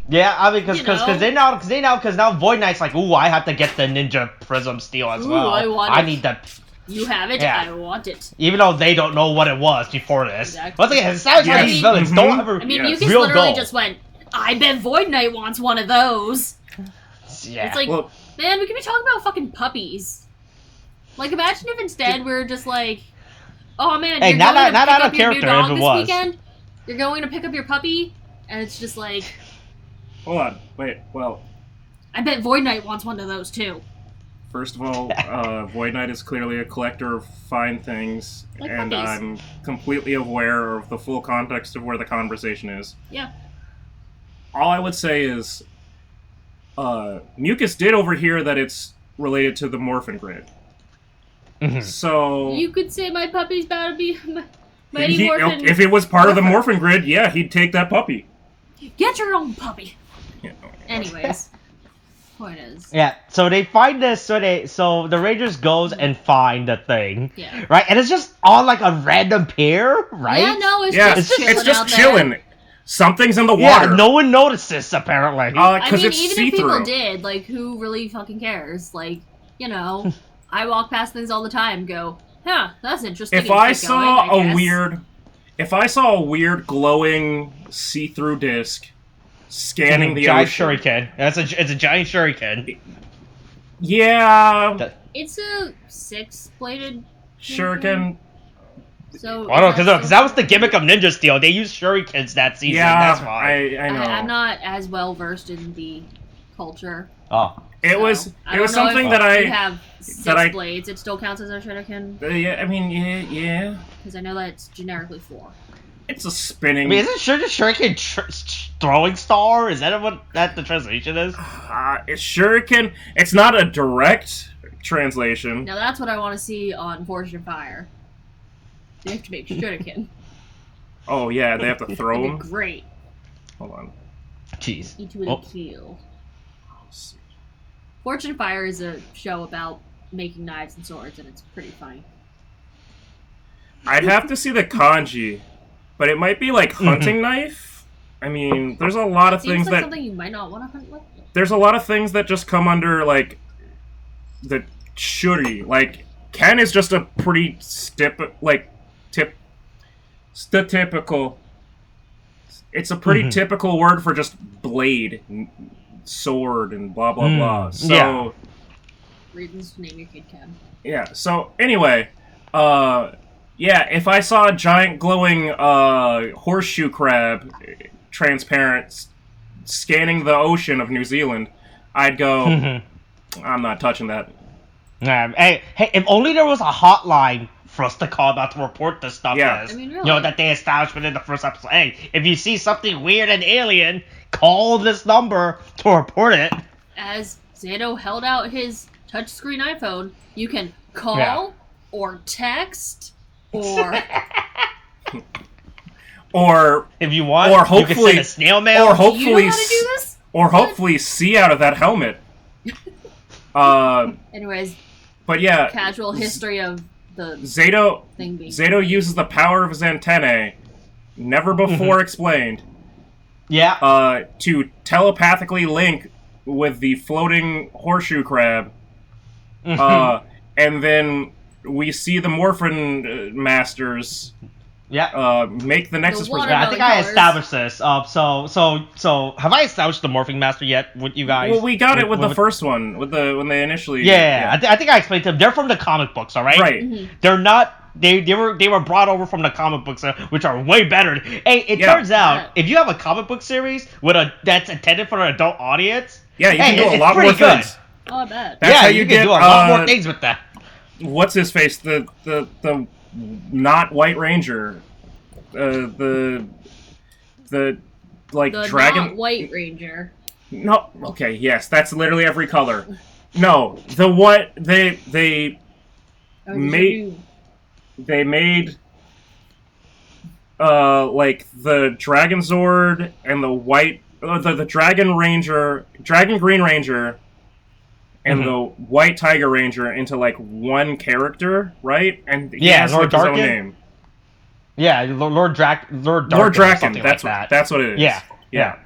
Yeah, I mean, because now Void Knight's like, ooh, I have to get the Ninja Prism Steel as well. I need that... You have it, I want it. Even though they don't know what it was before this. Exactly. Once again, it sounds like these villains don't ever. I mean, Mucus literally just went, I bet Void Knight wants one of those. Yeah. It's like, man, we could be talking about fucking puppies. Like, imagine if instead we were just like, oh man, you're going to pick up your new dog this weekend? You're going to pick up your puppy? And it's just like... Hold on, wait, well... I bet Void Knight wants one of those too. First of all, Void Knight is clearly a collector of fine things, like and puppies. I'm completely aware of the full context of where the conversation is. Yeah. All I would say is, Mucus did overhear that it's related to the Morphin Grid. Mm-hmm. So... You could say my puppy's about to be Mighty Morphin... If it was part of the Morphin Grid, yeah, he'd take that puppy. Get your own puppy! Yeah. Anyways... Point is. Yeah, so they find this, so the Rangers goes and find the thing. Yeah. Right? And it's just on like a random pier, right? Yeah, no, it's just chilling. Something's in the water. Yeah, no one notices, apparently. I mean, it's even see-through. if people did, like, who really fucking cares? Like, you know, I walk past things all the time and go, huh, that's interesting. If I saw a weird glowing see-through disc scanning the giant ocean. shuriken. It's a giant shuriken. Yeah. It's a 6-bladed shuriken. So I don't know, because that was the gimmick of Ninja Steel. They used shurikens that season. Yeah, that's why. I know. I'm not as well versed in the culture. Oh. It was something that I have 6 blades. It still counts as a shuriken. Yeah, I mean, yeah. Because I know that it's generically 4. It's a spinning. I mean, isn't shuriken throwing star? Is that what the translation is? It's shuriken. It's not a direct translation. Now that's what I want to see on Forged in Fire. They have to make shuriken. Oh yeah, they have to throw them. Great. Hold on. Jeez. Each with a kill. Forged in Fire is a show about making knives and swords, and it's pretty funny. I'd have to see the kanji. But it might be like hunting knife. I mean, there's a lot of things that something you might not want to hunt with. There's a lot of things that just come under like the shuri. Like Ken is just a pretty typical. It's a pretty typical word for just blade, sword, and blah blah blah. So yeah. Reasons to name your kid Ken. Yeah. So anyway, yeah, if I saw a giant glowing horseshoe crab, transparent, scanning the ocean of New Zealand, I'd go, I'm not touching that. Hey, if only there was a hotline for us to call about to report this stuff. Yeah. As, I mean, you really. know, that they established within the first episode. Hey, if you see something weird and alien, call this number to report it. As Zato held out his touchscreen iPhone, you can call or text or Or if you want, or hopefully, you can send a snail mail. Or hopefully, do you know how to do this? Or hopefully see out of that helmet. Anyways, but yeah, casual history of the Zato thing being uses the power of his antennae, never before explained, to telepathically link with the floating horseshoe crab. And then we see the Morphin Masters make the Nexus The water- project. I think I established this. So have I established the Morphing Master yet with you guys? Well, we got it with the first one, when they initially. I think I explained to them. They're from the comic books, all right? Right. Mm-hmm. They're not. They were brought over from the comic books, which are way better. Hey, it turns out if you have a comic book series that's intended for an adult audience, you can do a it's lot more pretty good. things. Oh, I bet. That's how you can get do a lot more things with that. What's his face? The not White Ranger, the like The dragon. not White Ranger. No, okay, yes, that's literally every color. No, the what they made like the Dragon Zord and the white the Dragon Ranger, Dragon Green Ranger, and the White Tiger Ranger into like one character, right? And he has Lord like his own Darkin? name. Yeah, Lord Draken. Lord Draken. That's like that. That's what it is. Yeah.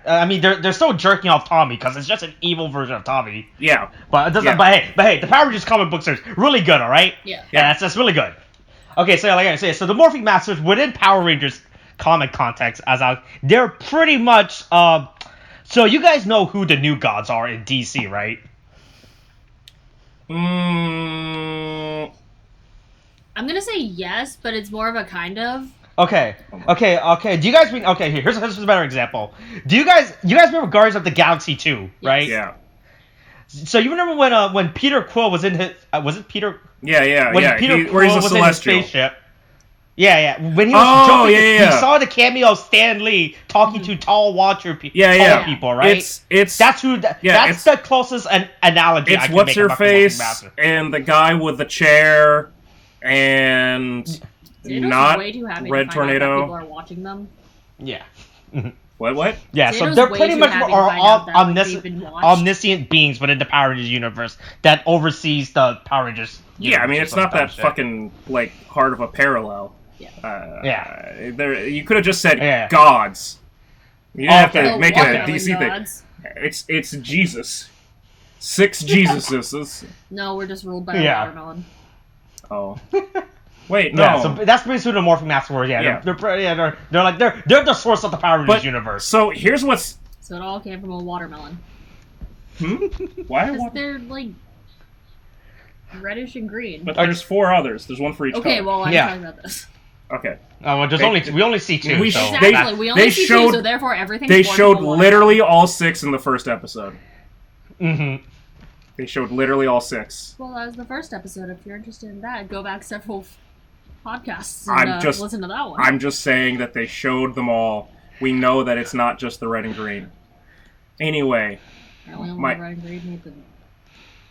I mean, they're still jerking off Tommy because it's just an evil version of Tommy. Yeah. But it doesn't. Yeah. But hey, the Power Rangers comic books are really good. All right. Yeah. That's really good. Okay, so like I say, so the Morphing Masters within Power Rangers comic context, they're pretty much. So you guys know who the new gods are in DC, right? I'm gonna say yes, but it's more of a kind of. Okay. Do you guys mean? Okay, here's a better example. Do you guys remember Guardians of the Galaxy 2, right? Yeah. So you remember when Peter Quill was in his was it Peter? When Peter where he's a was in his celestial. spaceship. Yeah. When he was jumping, he saw the cameo of Stan Lee talking to tall watcher people, right? That's who. That's the closest analogy. It's I can what's make her about face the Master. and the guy with the chair and Zato's not way too happy Red to find out that Tornado. people are watching them. Yeah. What? Yeah, so Zato's they're way pretty too much happy to find out that, like, they've been watched. omniscient beings within the Power Rangers universe that oversees the Power Rangers. Yeah, I mean, it's not that shit. fucking like hard of a parallel. Yeah. You could have just said gods. You didn't have to make it a DC gods. thing. It's Jesus. 6 Jesuses. No, we're just ruled by a watermelon. Oh. Wait, no. Yeah, so that's basically the Morphing Master were. They're the source of the Power Rangers universe. So here's what's. So it all came from a watermelon. Why? Because they're like reddish and green. But there's 4 others. There's one for each color. Okay, well I'm talking about this. Okay. Well, we only see 2. Exactly. We only see 2, so therefore everything. They showed literally all 6 in the first episode. Mm-hmm. They showed literally all 6. Well, that was the first episode. If you're interested in that, go back several podcasts and listen to that one. I'm just saying that they showed them all. We know that it's not just the red and green. Anyway. Apparently only red and green made the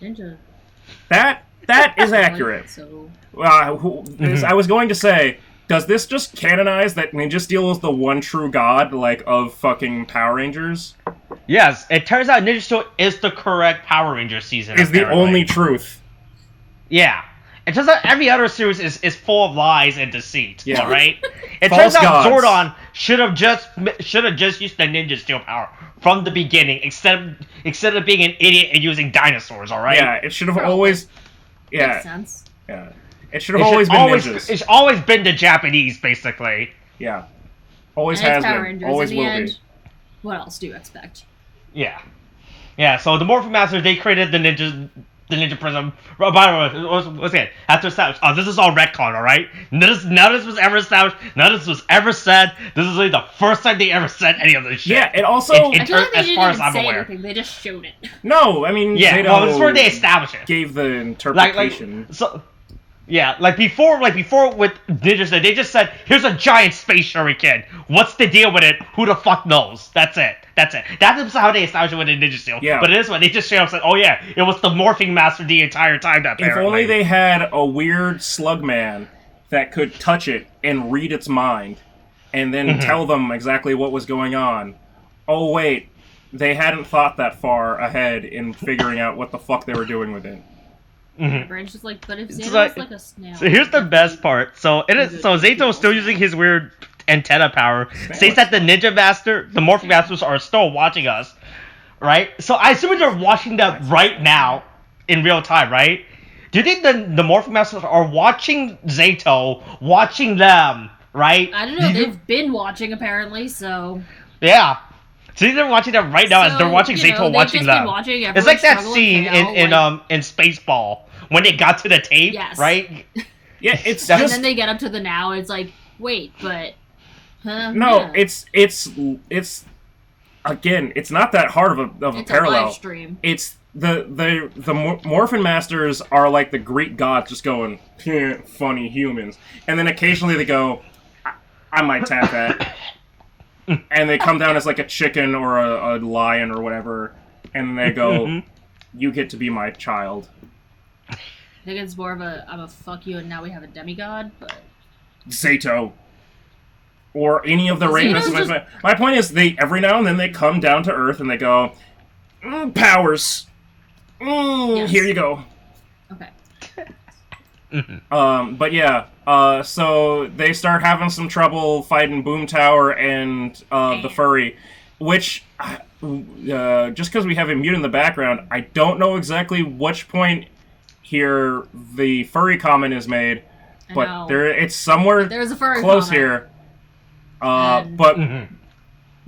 ninja. That is accurate. So. I was going to say, does this just canonize that Ninja Steel is the one true god, like, of fucking Power Rangers? Yes, it turns out Ninja Steel is the correct Power Ranger season. Is the only truth. Yeah. It turns out every other series is full of lies and deceit. Yeah. All right. It False turns out gods. Zordon should have just used the Ninja Steel power from the beginning, instead of being an idiot and using dinosaurs. All right. Yeah, it should have always. Yeah. Makes sense. Yeah. It should have always been ninjas. It's always been the Japanese, basically. Yeah. Always and has Power been. Rangers. Always in the will end, be. What else do you expect? Yeah. Yeah, so the Morphin Masters, they created the ninjas. the ninja prism. By the way, what's it? After established. Oh, this is all retcon, all right? None of this was ever established. None of this was ever said. This is like the first time they ever said any of this shit. Yeah, it also. I feel like they as didn't far even as I'm say aware. anything. They just showed it. No, I mean, Yeah, Zato well, this is where they establish it. gave the interpretation. So. Yeah, like before with ninjas, they just said, "Here's a giant space shuriken. What's the deal with it? Who the fuck knows?" That's it. That's how they established it with the ninja steel. Yeah. But it is what they just straight up said, "Oh yeah, it was the morphing master the entire time." That If apparently. only they had a weird slug man that could touch it and read its mind, and then tell them exactly what was going on. Oh wait, they hadn't thought that far ahead in figuring out what the fuck they were doing with it. Brain's just like, but if It's Zato's like a snail. So here's the best part. So Zato is still using his weird antenna power. States that the ninja master, the morphing masters are still watching us, right? So I assume they're watching that right now in real time, right? Do you think the morphing masters are watching Zato, watching them, right? I don't know. They've been watching apparently, so. Yeah. So they're watching them right now as they're watching you know, Zato they've watching just them. been watching It's like that everyone scene struggle and fail, in Spaceball when they got to the tape, Yes. right? Yeah, it's and just then they get up to the now, and it's like, wait, but. no. Yeah. It's again. It's not that hard of a It's parallel. a live stream. It's Morphin Masters are like the Greek gods, just going funny humans, and then occasionally they go, I might tap that, and they come down as like a chicken or a lion or whatever, and they go, you get to be my child. I think it's more of I'm a fuck you, and now we have a demigod, but. Zato. Or any of the Zato's Rangers. just- My point is, they every now and then they come down to Earth and they go, powers. Yes. Here you go. Okay. But yeah, so they start having some trouble fighting Boom Tower and the Furry, which, just because we have him mute in the background, I don't know exactly which point here the Furry comment is made, but it's somewhere There's a furry close comment. here. But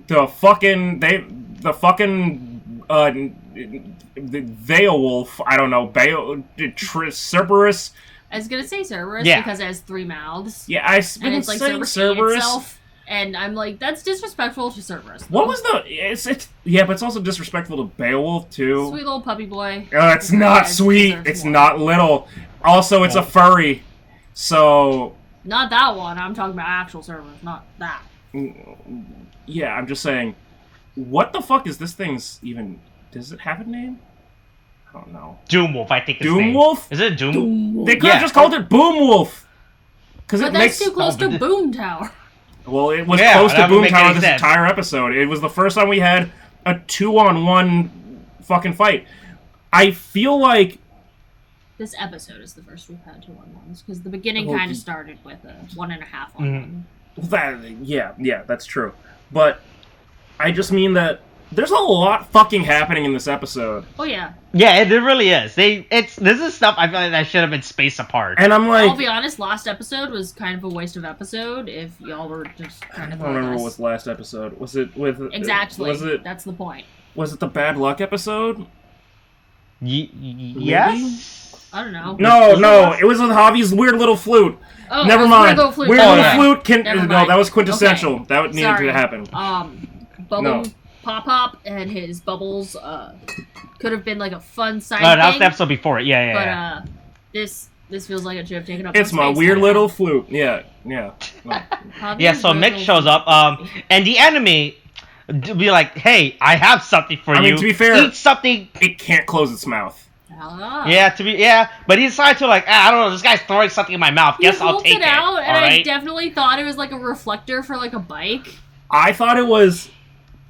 the fucking Beowulf, I don't know, Cerberus. I was gonna say Cerberus Yeah. because it has 3 mouths. Yeah, I've And been it's like saying Cerberus, Cerberus. itself. And I'm like, that's disrespectful to Cerberus. What was the? It's yeah, but it's also disrespectful to Beowulf too. Sweet little puppy boy. It's not sweet. It's not little. Also, it's a furry. So Not that one. I'm talking about actual Cerberus, not that. yeah, I'm just saying. What the fuck is this thing's even? Does it have a name? I don't know. Doomwolf, I think. Doomwolf? Is it Doom? They could have just called it Boomwolf. Because But it that's makes too close to Boom Tower. well, it was Yeah, close to that would Boom make Tower any this sense. entire episode. It was the first time we had a 2-on-1 fucking fight. I feel like This episode is the first we've had 2-on-1s, because the beginning Oh, kind of started with a 1.5-on-1. yeah, that's true. But I just mean that there's a lot fucking happening in this episode. Oh yeah. Yeah, it really is. This is stuff I feel like that should have been spaced apart. And I'm like, I'll be honest, last episode was kind of a waste of episode if y'all were just trying to I throw don't remember this. what was the last episode. Was it with Exactly. Was That's the point. it the bad luck episode? Yes. I don't know. No, it was with Javi's weird little flute. Oh, Never it was mind. Weird Little Flute. Weird Oh, little yeah. flute can Never no, mind. that was quintessential. Okay. That needed Sorry. to happen. Bubble No. Pop and his bubbles could have been like a fun side No, that was thing. the episode before it. Yeah. But this feels like it should have taken up. It's more my space weird than it little had. flute. Yeah. Well, Javi's Yeah, so weird Mick little shows flute. up, and the enemy be like, "Hey, I have something for I you. mean, to be fair- Eat something." it can't close its mouth. Yeah, but he decided to I don't know, this guy's throwing something in my mouth. He Guess I'll holds take it out, and I alright? definitely thought it was like a reflector for like a bike. I thought it was.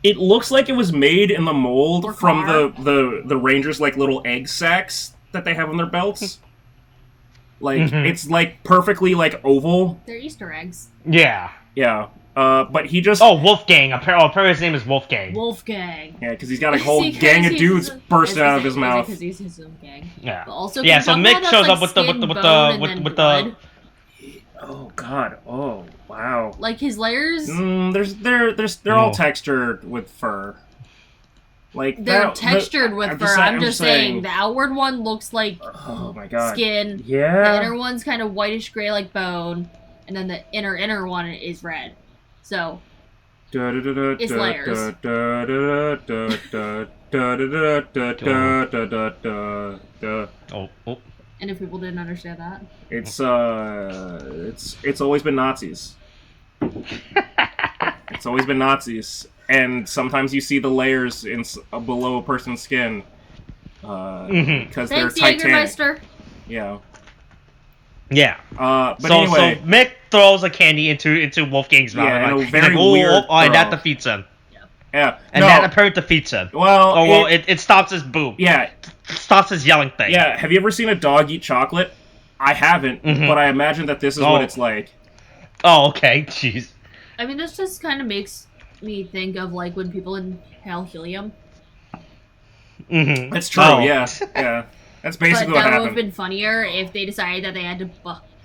It looks like it was made in the mold Or from car. the Rangers like little egg sacs that they have on their belts. Like it's like perfectly like oval. They're Easter eggs. Yeah. Yeah. But he just Oh, Wolfgang. Apparently his name is Wolfgang. Wolfgang. yeah, because he's got a whole gang of dudes bursting out of his mouth. Because he's his own gang. Yeah. But also, Yeah, can so Dumbo Mick that's, shows like, up with the skin, with bone, the and with then with blood? the Oh God! Oh wow! Like his layers. They're all No. textured with fur. Like They're textured with fur. I'm just saying the outward one looks like oh my god skin. Yeah. The inner one's kind of whitish gray like bone, and then the inner one is red. So it's layers. Oh. And if people didn't understand that, it's always been Nazis. It's always been Nazis, and sometimes you see the layers below a person's skin because they're Titanic. Yeah. Yeah. But anyway, so Mick throws a candy into Wolfgang's mouth. Yeah, and a very weird and that defeats him. Yeah. And that apparently defeats him. Well, it stops his boom. Yeah. It stops his yelling thing. Yeah. Have you ever seen a dog eat chocolate? I haven't, but I imagine that this is what it's like. Oh, okay. Jeez. I mean, this just kind of makes me think of like when people inhale helium. That's true. Yeah. Yeah. That's basically what happened. That would have been funnier if they decided that they had to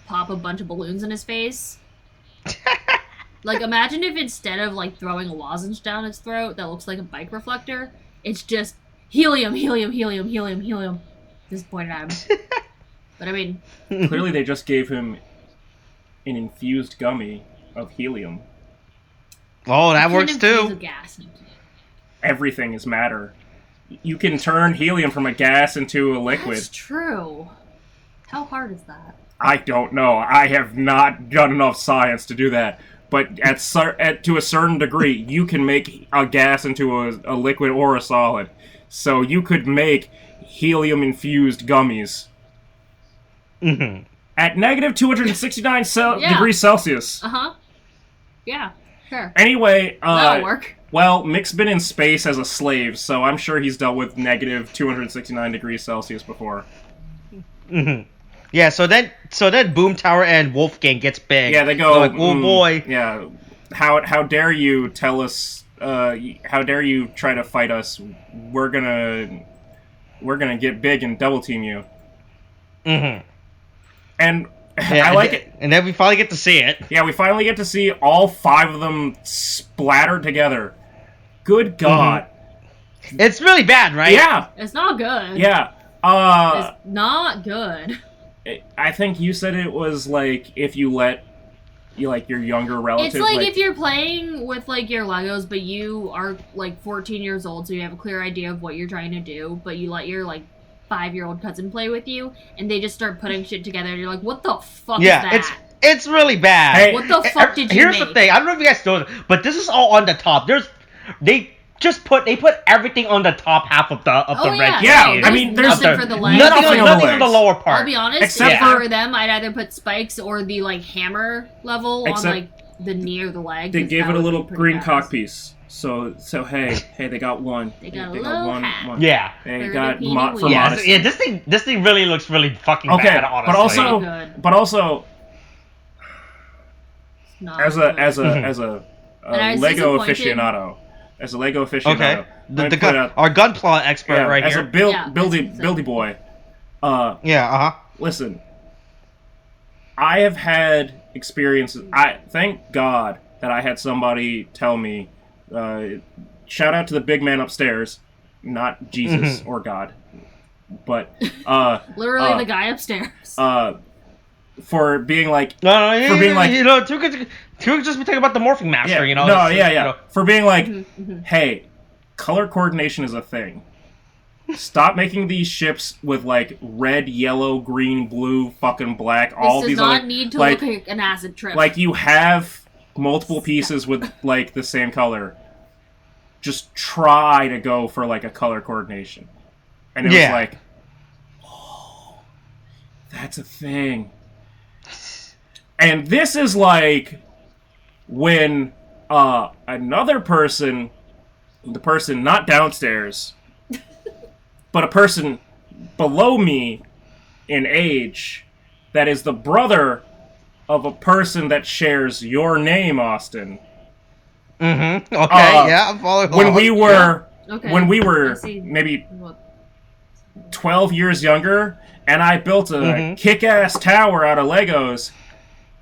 pop a bunch of balloons in his face. Like, imagine if instead of like throwing a lozenge down his throat that looks like a bike reflector, it's just helium. Just pointed at him. But I mean, clearly they just gave him an infused gummy of helium. Oh, that works too. Gas. Everything is matter. You can turn helium from a gas into a liquid. That's true. How hard is that? I don't know. I have not done enough science to do that. But to a certain degree, you can make a gas into a liquid or a solid. So you could make helium-infused gummies. At negative 269 degrees Celsius. Yeah, sure. Anyway, that'll work. Well, Mick's been in space as a slave, so I'm sure he's dealt with negative 269 degrees Celsius before. Yeah, so then Boom Tower and Wolfgang gets big. Yeah, they go, like, oh boy. Yeah, how dare you tell us, how dare you try to fight us? We're gonna get big and double team you. And yeah, I like it. And then we finally get to see it. Yeah, we finally get to see all 5 of them splattered together. Good God. It's really bad, right? Yeah. It's not good. Yeah. It's not good. I think you said it was like if you let your younger relative. It's like if you're playing with like your Legos, but you are like 14 years old, so you have a clear idea of what you're trying to do, but you let your like 5-year-old cousin play with you, and they just start putting shit together, and you're like, what the fuck is that? It's really bad. Hey, what the fuck did you Here's the thing. I don't know if you guys know this, but this is all on the top. They put everything on the top half of the red. Yeah, I mean, there's for the legs. Nothing on the lower part. I'll be honest, for them, I'd either put spikes or the like hammer level on like the knee or the leg. They gave it a little green cock piece. So hey, they got one. They got one. Yeah. They got for modesty. Yeah, this thing really looks really fucking bad, honestly. But also as a Lego aficionado. As a Lego aficionado. Okay. Our gunpla expert right here. As a buildy boy. Listen. I have had experiences. Thank God that I had somebody tell me. Shout out to the big man upstairs, not Jesus or God, but literally the guy upstairs. For being like, Tariq just be talking about the morphing master, for being like, hey, color coordination is a thing. Stop making these ships with like red, yellow, green, blue, fucking black. All these does not need to look like an acid trip. Like you have multiple pieces with like the same color. Just try to go for like a color coordination. And it was like, oh, that's a thing. And this is like when another person, the person not downstairs, but a person below me in age, that is the brother of a person that shares your name, Austin. Okay, I'm following. When we were maybe 12 years younger, and I built a kick-ass tower out of Legos.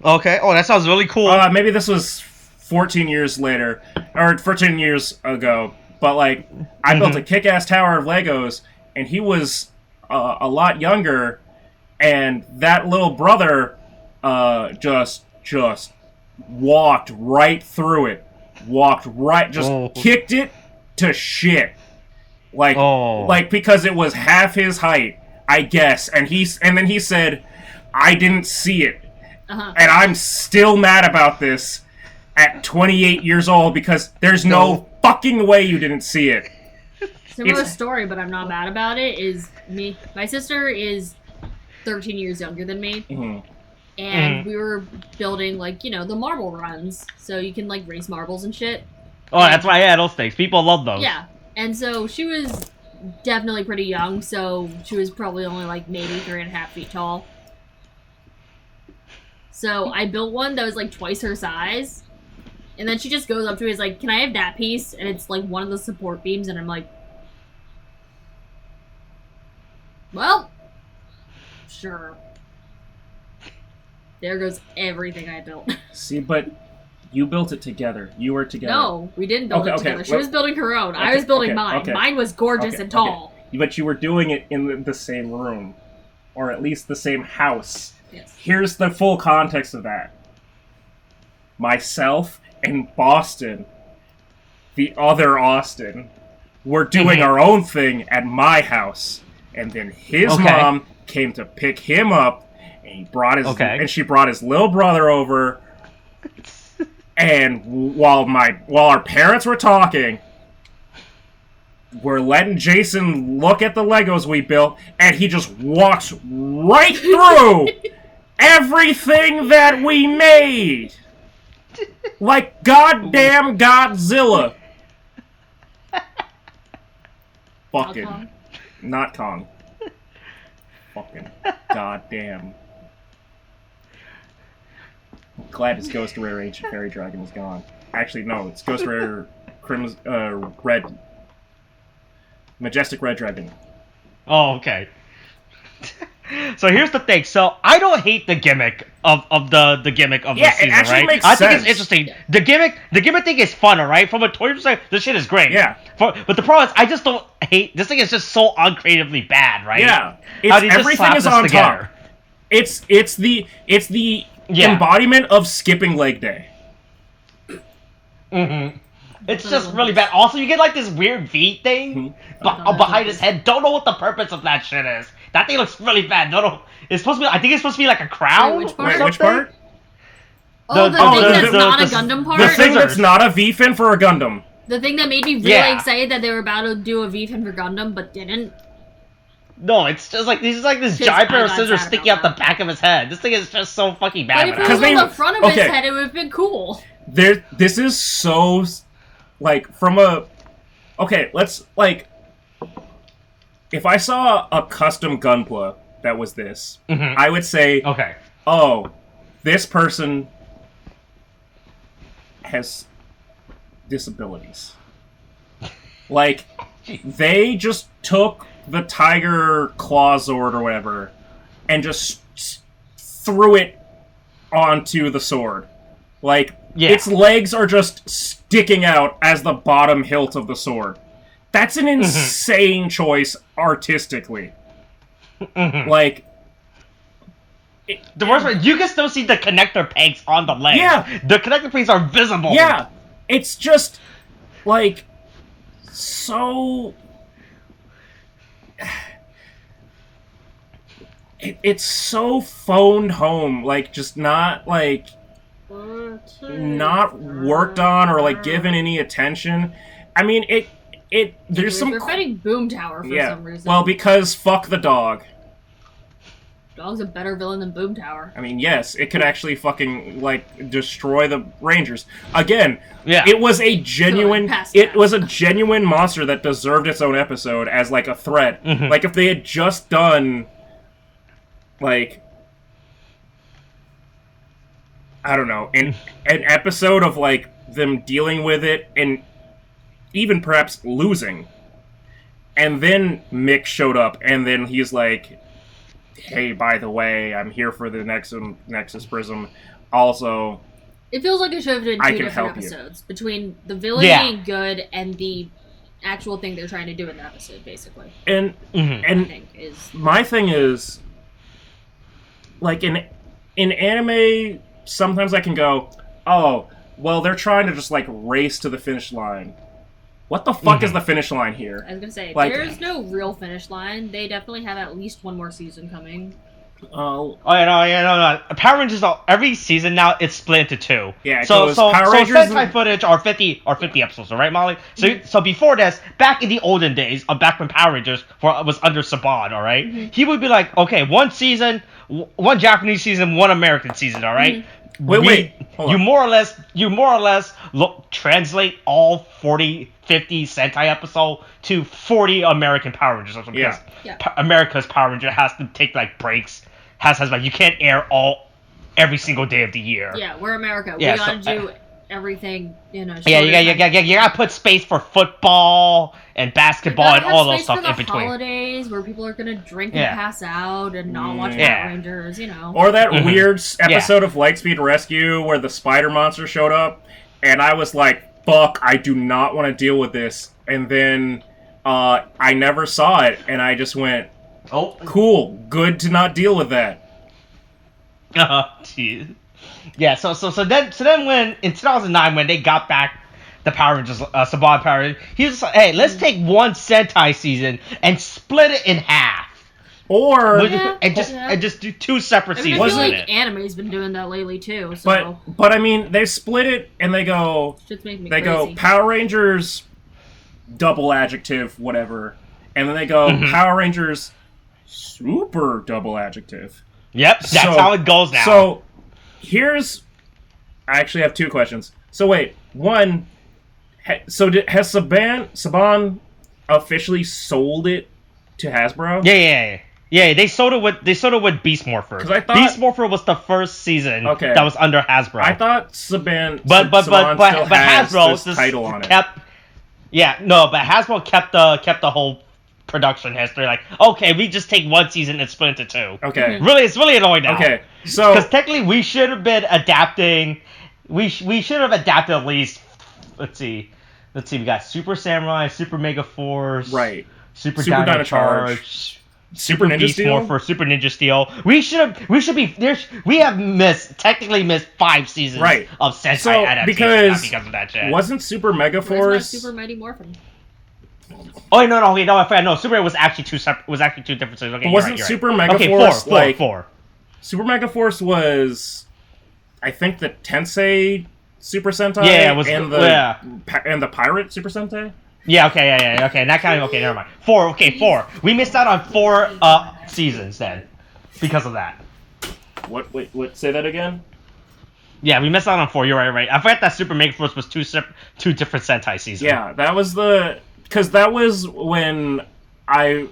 Okay. Oh, that sounds really cool. Maybe this was 14 years later, or 14 years ago. But like, I built a kick-ass tower of Legos, and he was a lot younger, and that little brother just walked right through it, kicked it to shit, like because it was half his height, I guess, and then he said, "I didn't see it," and I'm still mad about this at 28 years old because there's no fucking way you didn't see it. Similar story, but I'm not mad about it, is me. My sister is 13 years younger than me. And we were building, like, you know, the marble runs. So you can, like, race marbles and shit. Oh, that's why, yeah, those things. People love those. Yeah. And so she was definitely pretty young, so she was probably only, like, maybe 3.5 feet tall. So I built one that was, like, twice her size. And then she just goes up to me and is like, "Can I have that piece?" And it's, like, one of the support beams, and I'm like, well, sure. There goes everything I built. See, but you built it together. You were together. No, we didn't build it together. She was building her own. I was building mine. Mine was gorgeous and tall. But you were doing it in the same room. Or at least the same house. Yes. Here's the full context of that. Myself and Boston, the other Austin, were doing our own thing at my house. And then his mom came to pick him up, and he brought his and she brought his little brother over. And while our parents were talking, we're letting Jason look at the Legos we built, and he just walks right through everything that we made, like goddamn Godzilla. Fucking. Not Kong. Fucking goddamn. I'm glad his Ghost Rare Ancient Fairy Dragon is gone. Actually, no, it's Ghost Rare Red. Majestic Red Dragon. Oh, okay. So here's the thing. So I don't hate the gimmick of the gimmick of the season, it actually right? makes I sense. think it's interesting. The gimmick thing is fun, alright? From a toy perspective, this shit is great. Yeah. But the problem is, I just don't hate this thing. Is just so uncreatively bad, right? Yeah. Everything is on top. It's the embodiment of skipping leg day. It's just really bad. Also, you get like this weird V thing behind his head. Don't know what the purpose of that shit is. That thing looks really bad. No. It's supposed to be. I think it's supposed to be like a crown. Wait, which part? Which part? Oh, the thing that's not a Gundam part? The thing that's not a V-fin for a Gundam. The thing that made me really excited that they were about to do a V-fin for Gundam, but didn't. No, it's just like this giant pair of scissors sticking out the back of his head. This thing is just so fucking bad. But if it was on the front of his head, it would have been cool. This is so, like, from a... Okay, let's, like... If I saw a custom Gunpla that was this, I would say, oh, this person has disabilities. Like, they just took the Tiger Claw Zord or whatever and just threw it onto the sword. Like, its legs are just sticking out as the bottom hilt of the sword. That's an insane choice artistically. Like, the worst part, you can still see the connector pegs on the legs. Yeah. The connector pegs are visible. Yeah. It's just, like, so... It's so phoned home. Like, just not, like... Not worked on or, like, given any attention. I mean, there's some... They're fighting Boom Tower for some reason. Well, because fuck the dog. Dog's a better villain than Boom Tower. I mean, yes, it could actually fucking, like, destroy the Rangers. Again, it was a genuine... It was a genuine monster that deserved its own episode as, like, a threat. Like, if they had just done, like... I don't know, an episode of, like, them dealing with it and even perhaps losing. And then Mick showed up, and then he's like, hey, by the way, I'm here for the Nexus Prism. Also, it feels like it should have been two different episodes. Between the villain being good and the actual thing they're trying to do in the episode, basically. And I think is my thing is, like in anime, sometimes I can go, oh, well, they're trying to just like race to the finish line. What the fuck is the finish line here? I was gonna say, Like- there's no real finish line. They definitely have at least one more season coming. Oh, No. Power Rangers, every season now, it's split into 2. Yeah, it so goes Power Rangers Sentai and- footage are 50 episodes, right, Molly? So before this, back in the olden days, back when Power Rangers was under Saban, all right? He would be like, okay, one season, one Japanese season, one American season, all right? Wait, hold You on. more or less translate all 40, 50 Sentai episode to 40 American Power Rangers or something. Yeah. Yeah. America's Power Ranger has to take like breaks. Has like you can't air every single day of the year. Yeah, we're America. Yeah, We gotta so- do everything in a Yeah, shorter time. you gotta put space for football and basketball You and gotta all have those space stuff for the in between. holidays where people are gonna drink Yeah. and pass out and not watch Yeah. Power Rangers, you know. Or that weird episode of Lightspeed Rescue where the spider monster showed up, and I was like, fuck, I do not want to deal with this. And then I never saw it, and I just went, Oh, cool, good to not deal with that. jeez. Yeah, so then when in 2009 when they got back the Power Rangers, Saban Power Rangers, he was like, hey, let's take one Sentai season and split it in half. Or, Yeah. And just do 2 separate I mean, I seasons feel in like it. anime's been doing that lately too, so but I mean, they split it, and they go, shit's making me they crazy. go Power Rangers, double adjective, whatever, and then they go Power Rangers, super double adjective. Yep, that's So- how it goes now. So, I actually have 2 questions. So wait, one, has Saban officially sold it to Hasbro? Yeah, they sold it with Beast Morpher. 'Cause I thought- Beast Morpher was the first season that was under Hasbro. I thought Saban but still has Hasbro this just title on it. but Hasbro kept the whole production history. Like, okay, we just take one season and split it into 2. Okay. Really, it's really annoying now. Okay, so Because technically, we should have been adapting. We should have adapted at least. Let's see. We got Super Samurai, Super Mega Force, right, Super Super Dino Dino Charge, Charge, Super Ninja Beast Steel. Morpher, Super Ninja Steel. We should be there. We have technically missed 5 seasons Right. of Sentai So, adaptations because of that shit. Wasn't Super Mega Where's my Force? Super Mighty Morphin? Oh no! I forgot. No, Super was actually 2 separate. Was actually 2 different seasons. Okay, But you're wasn't right, you're Super right. Mega okay, Force like four. Super Mega Force was, I think, the Tensei Super Sentai. Yeah, it was- and the Pirate Super Sentai. Yeah, okay, that kind of, okay, never mind. 4. We missed out on 4 seasons then, because of that. What? Wait. Say that again. Yeah, we missed out on 4. You're right. I forgot that Super Mega Force was 2 different Sentai seasons. Yeah, that was because that was when I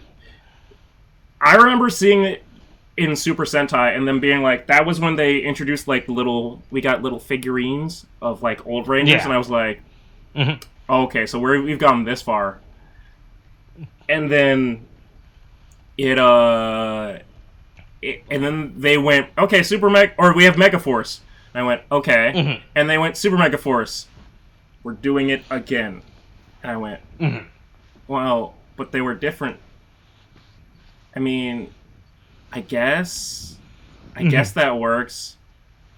remember seeing it in Super Sentai and then being like, that was when they introduced like we got little figurines of like old Rangers, Yeah. and I was like, Mhm. okay, so we've gone this far, and then and then they went, okay, we have Mega Force. And I went, okay, Mhm. and they went Super Mega Force. We're doing it again. And I went, Mhm. well, but they were different. I mean, I guess that works.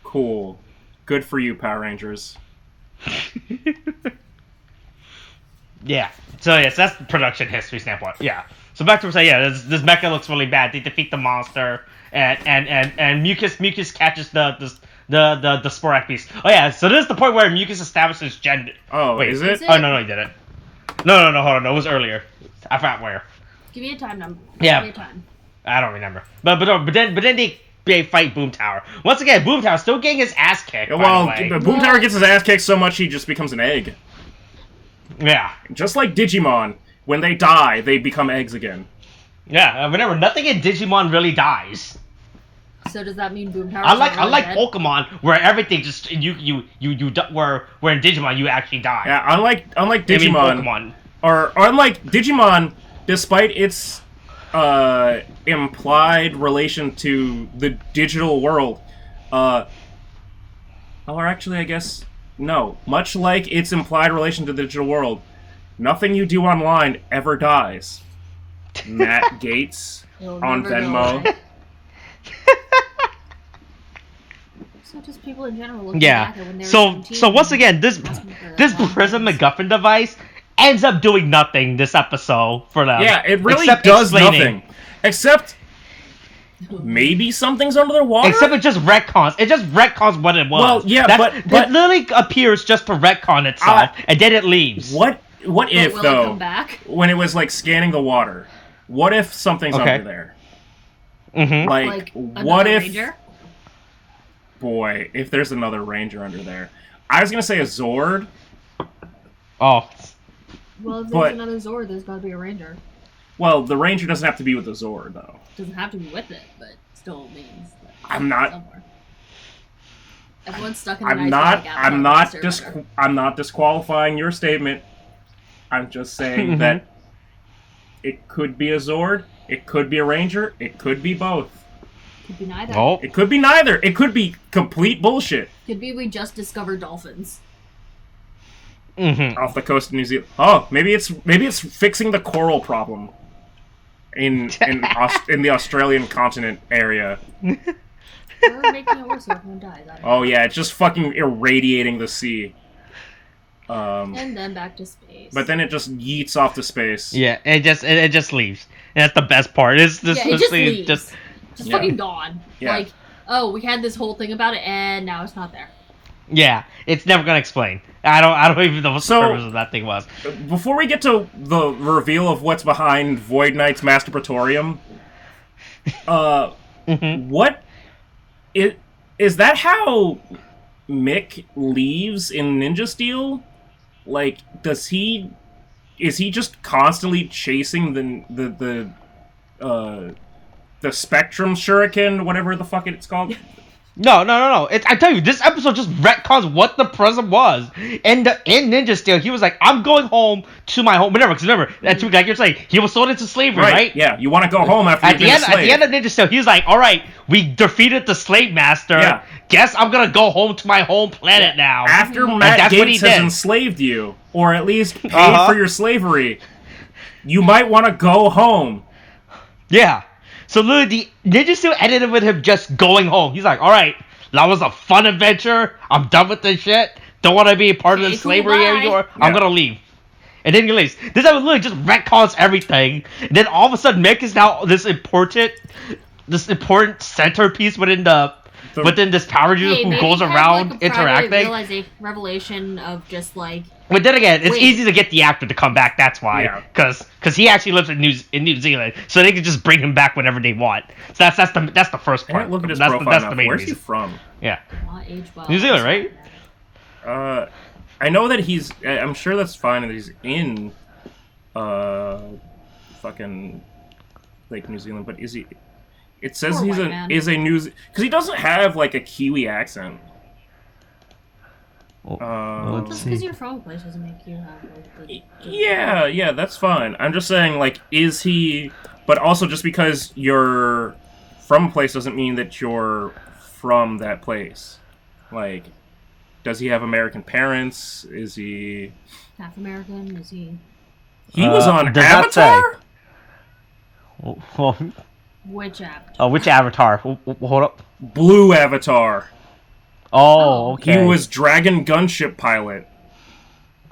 Cool. Good for you, Power Rangers. Yeah. So yes, that's the production history standpoint. Yeah. So back to saying, yeah, this mecha looks really bad. They defeat the monster, and Mucus catches the sporadic beast. Oh yeah. So this is the point where Mucus establishes gender. Oh, Wait, is it? Is it? Oh no, he didn't. No, hold on. No, it was earlier. I forgot where. Give me a time number. Yeah. Give me a time. I don't remember. But then they fight Boom Tower. Once again, Boom Tower still getting his ass kicked. Well, by the way. Boom Tower gets his ass kicked so much he just becomes an egg. Yeah. Just like Digimon. When they die, they become eggs again. Yeah. Remember, nothing in Digimon really dies. So does that mean Boom Tower? Unlike Pokemon, where everything where in Digimon you actually die. Yeah, unlike I mean, Digimon, Pokemon. or unlike Digimon, despite its implied relation to the digital world, or actually, I guess no. Much like its implied relation to the digital world, Nothing you do online ever dies. Matt Gates on Venmo. So just people in general looking Yeah. back at when they were So 17 once again, this Prism MacGuffin device ends up doing nothing this episode for them. Yeah, it really except does explaining. nothing. Except maybe something's under the water? Except it just retcons. It just retcons what it was. Well, yeah, but it literally appears just to retcon itself, and then it leaves. What if, will though, it come back? when it was, like, scanning the water, what if something's under there? Mm-hmm. Like what if... Ranger? Boy, if there's another ranger under there. I was gonna say a Zord. Oh. Well, if there's another Zord, there's gotta be a ranger. Well, the ranger doesn't have to be with the Zord, though. Doesn't have to be with it, but still means that I'm not... somewhere. Everyone's stuck in the I'm not disqualifying your statement. I'm just saying that it could be a Zord, it could be a ranger, it could be both. Could be neither. Oh. It could be neither. It could be complete bullshit. Could be we just discovered dolphins. Off the coast of New Zealand. Oh, maybe it's fixing the coral problem in the Australian continent area. Or making it worse so everyone dies. Oh yeah, it's just fucking irradiating the sea. And then back to space. But then it just yeets off to space. Yeah, it just leaves. And that's the best part. It's just it just leaves. Just Yeah. fucking gone. Yeah. Like, oh, we had this whole thing about it, and now it's not there. Yeah, it's never gonna explain. I don't even know what the purpose of that thing was. Before we get to the reveal of what's behind Void Knight's masturbatorium, what is that? How Mick leaves in Ninja Steel? Like, is he just constantly chasing the Spectrum Shuriken, whatever the fuck it's called? No. I tell you, this episode just retcons what the Prism was. And in Ninja Steel, he was like, I'm going home to my home. Whatever, because remember, that's like you're saying, he was sold into slavery, right? Yeah, you want to go home after at you've been a slave. At the end of Ninja Steel, he's like, alright, we defeated the slave master. Yeah. Guess I'm gonna go home to my home planet now. After And Matt that's what he Gates has did. enslaved you, or at least paid for your slavery, you might want to go home. Yeah. So literally, the Ninja Steel ended with him just going home. He's like, alright, that was a fun adventure. I'm done with this shit. Don't want to be a part of the slavery anymore. I'm gonna leave. And then he leaves. This episode literally just retcons everything. And then all of a sudden, Mick is now this important centerpiece within this Power Ranger who goes around interacting. Revelation of just like. But then again, it's easy to get the actor to come back. That's why, because he actually lives in New Zealand, so they can just bring him back whenever they want. So that's the first part. Look at his that's profile the main Where's reason. he from? Yeah, Not age well. New Zealand, right? I know that he's. I'm sure that's fine that he's in, fucking, like New Zealand. But is he? It says Poor he's white man. because he doesn't have like a Kiwi accent. Just because you're from a place doesn't make you have like the Yeah, that's fine. I'm just saying, like, is he? But also, just because you're from a place doesn't mean that you're from that place. Like, does he have American parents? Is he half American? Is he? He was on does not Avatar. Well, Which Avatar? oh, which Avatar? Hold up. Blue Avatar. Oh, okay. He was Dragon Gunship pilot.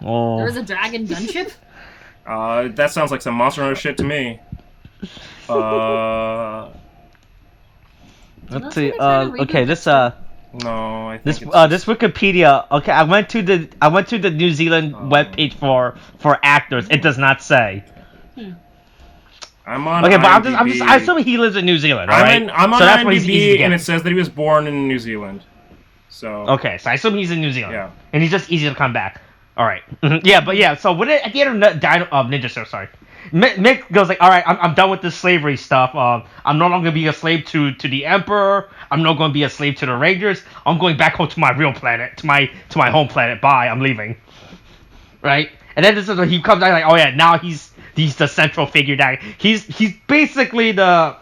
Oh. There was a dragon gunship? That sounds like some Monster Hunter shit to me. Let's see. Okay, this No, I think this it's... this Wikipedia. Okay, I went to the New Zealand webpage for actors. It does not say. I'm on. Okay, but IMDb. I assume he lives in New Zealand, right? I'm on so that's why he's easy to IMDb, get. and it says that he was born in New Zealand. So. Okay, so I assume he's in New Zealand. Yeah. And he's just easy to come back. All right. Yeah, but yeah. So when at the end of Ninja Steel, sorry, Mick goes like, all right, I'm done with this slavery stuff. I'm no longer being a slave to the Emperor. I'm not going to be a slave to the Rangers. I'm going back home to my real planet, to my home planet. Bye. I'm leaving. Right. And then this is when he comes out like, oh yeah, now he's the central figure. That he's basically the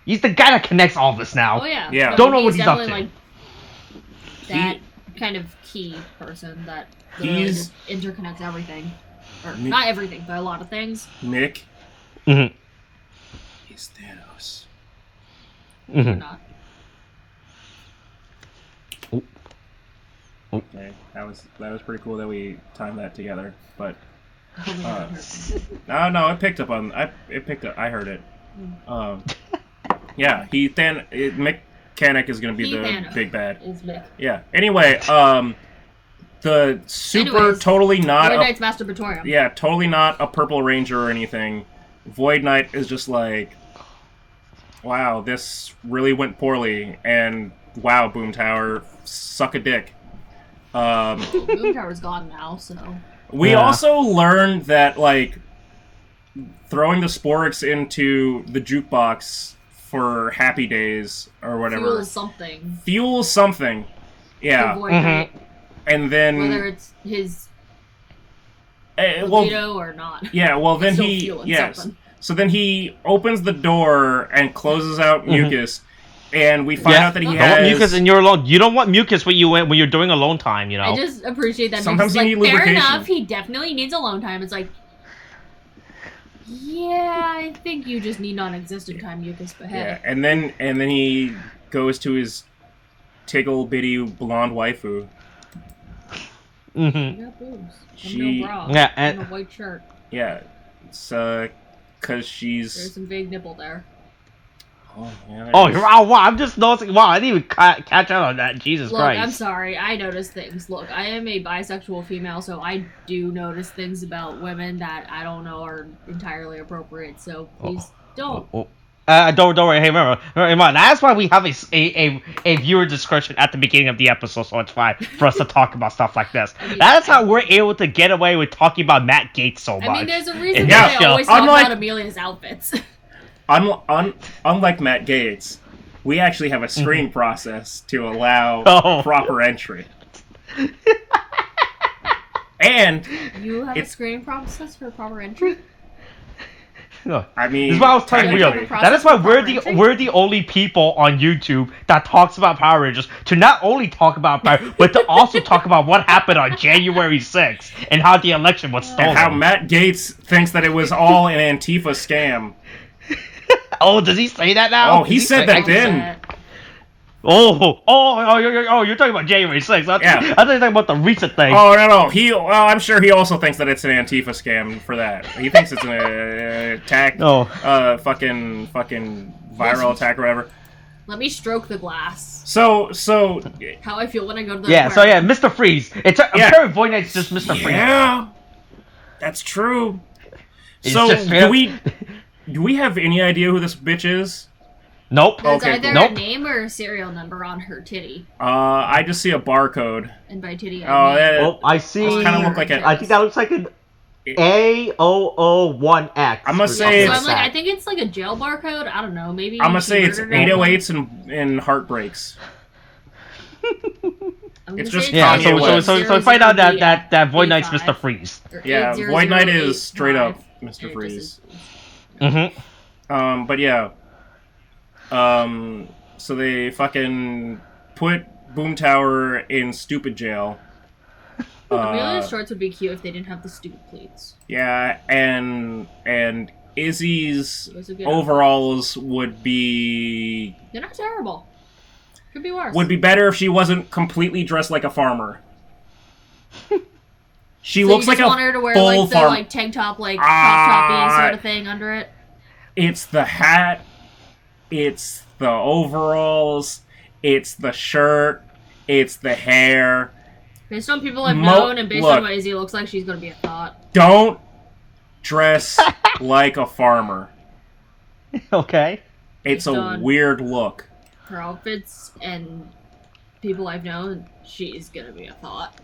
guy that connects all this now. Oh yeah. Yeah. No, Don't know what he's up to. Like that kind of key person that really just interconnects everything. Or not everything, but a lot of things. Nick Mm-hmm. is Thanos. Mm-hmm. Not. Okay, that was pretty cool that we timed that together. But no, it picked up on. It picked up. I heard it. Yeah, Mechanic is gonna be the Thanos big bad. is Mick. Yeah. Anyway, the super Anyways, totally not. Void Knight's Masturbatorium. Yeah, totally not a Purple Ranger or anything. Void Knight is just like, wow, this really went poorly, and wow, Boom Tower, suck a dick. Boom Tower's gone now, so. We also learned that, like, throwing the sporks into the jukebox for Happy Days or whatever. Fuels something. Yeah. Void Knight, and then. whether it's his libido or not. Yeah, well, then he. Yes. Something. So then he opens the door and closes out mucus. And we find out that he don't has want mucus in your alone. You don't want mucus when you're doing alone time. You know. I just appreciate that. Sometimes you need fair lubrication. enough. He definitely needs alone time. It's like, yeah, I think you just need non-existent time, mucus. But hey. Yeah, and then he goes to his tickle bitty blonde waifu. Mm-hmm. I got boobs. I'm no bra. Yeah, and a white shirt. Yeah, it's because she's. There's some big nipple there. Oh, yeah, wow! I'm just noticing. Wow, I didn't even catch out on that. Jesus Look, Christ! I'm sorry. I notice things. Look, I am a bisexual female, so I do notice things about women that I don't know are entirely appropriate. So please don't. Don't worry. Hey, remember, that's why we have a viewer discretion at the beginning of the episode, so it's fine for us to talk about stuff like this. That's how we're able to get away with talking about Matt Gates so much. I mean, there's a reason why they always talk about Amelia's outfits. Unlike Matt Gates, we actually have a screen process to allow proper entry. And you have a screening process for proper entry? No. I mean, this is what I was telling you. That is why we're the only people on YouTube that talks about Power Rangers to not only talk about Power, but to also talk about what happened on January 6th and how the election was stolen. And how Matt Gates thinks that it was all an Antifa scam. Oh, does he say that now? Oh, he said that then. You're talking about January 6th. I thought you were talking about the recent thing. Oh, no. I'm sure he also thinks that it's an Antifa scam for that. He thinks it's an attack. Fucking viral attack or whatever. Let me stroke the glass. So. How I feel when I go to the Mr. Freeze. I'm sure Void Knight's just Mr. Freeze. Yeah. That's true. Do we have any idea who this bitch is? Nope. There's either a name or a serial number on her titty. I just see a barcode. And by titty, I mean... I see... kind of look like I think that looks like an A001X. I'm gonna say I think it's like a jail barcode. I don't know. Maybe I'm gonna say it's 808s and heartbreaks. It's just Kanye West. So find out that Void Knight's Mr. Freeze. Yeah, Void Knight is straight up Mr. Freeze. Mm-hmm. But yeah. So they fucking put Boom Tower in stupid jail. Amelia's shorts would be cute if they didn't have the stupid pleats. Yeah, and Izzy's overalls would be... They're not terrible. Could be worse. Would be better if she wasn't completely dressed like a farmer. She looks like a want her to wear full the like tank top, like crop toppy sort of thing under it. It's the hat. It's the overalls. It's the shirt. It's the hair. Based on people I've known and based on what Izzy looks like, she's gonna be a thought. Don't dress like a farmer. Okay. It's a weird look. Her outfits and people I've known, she's gonna be a thought.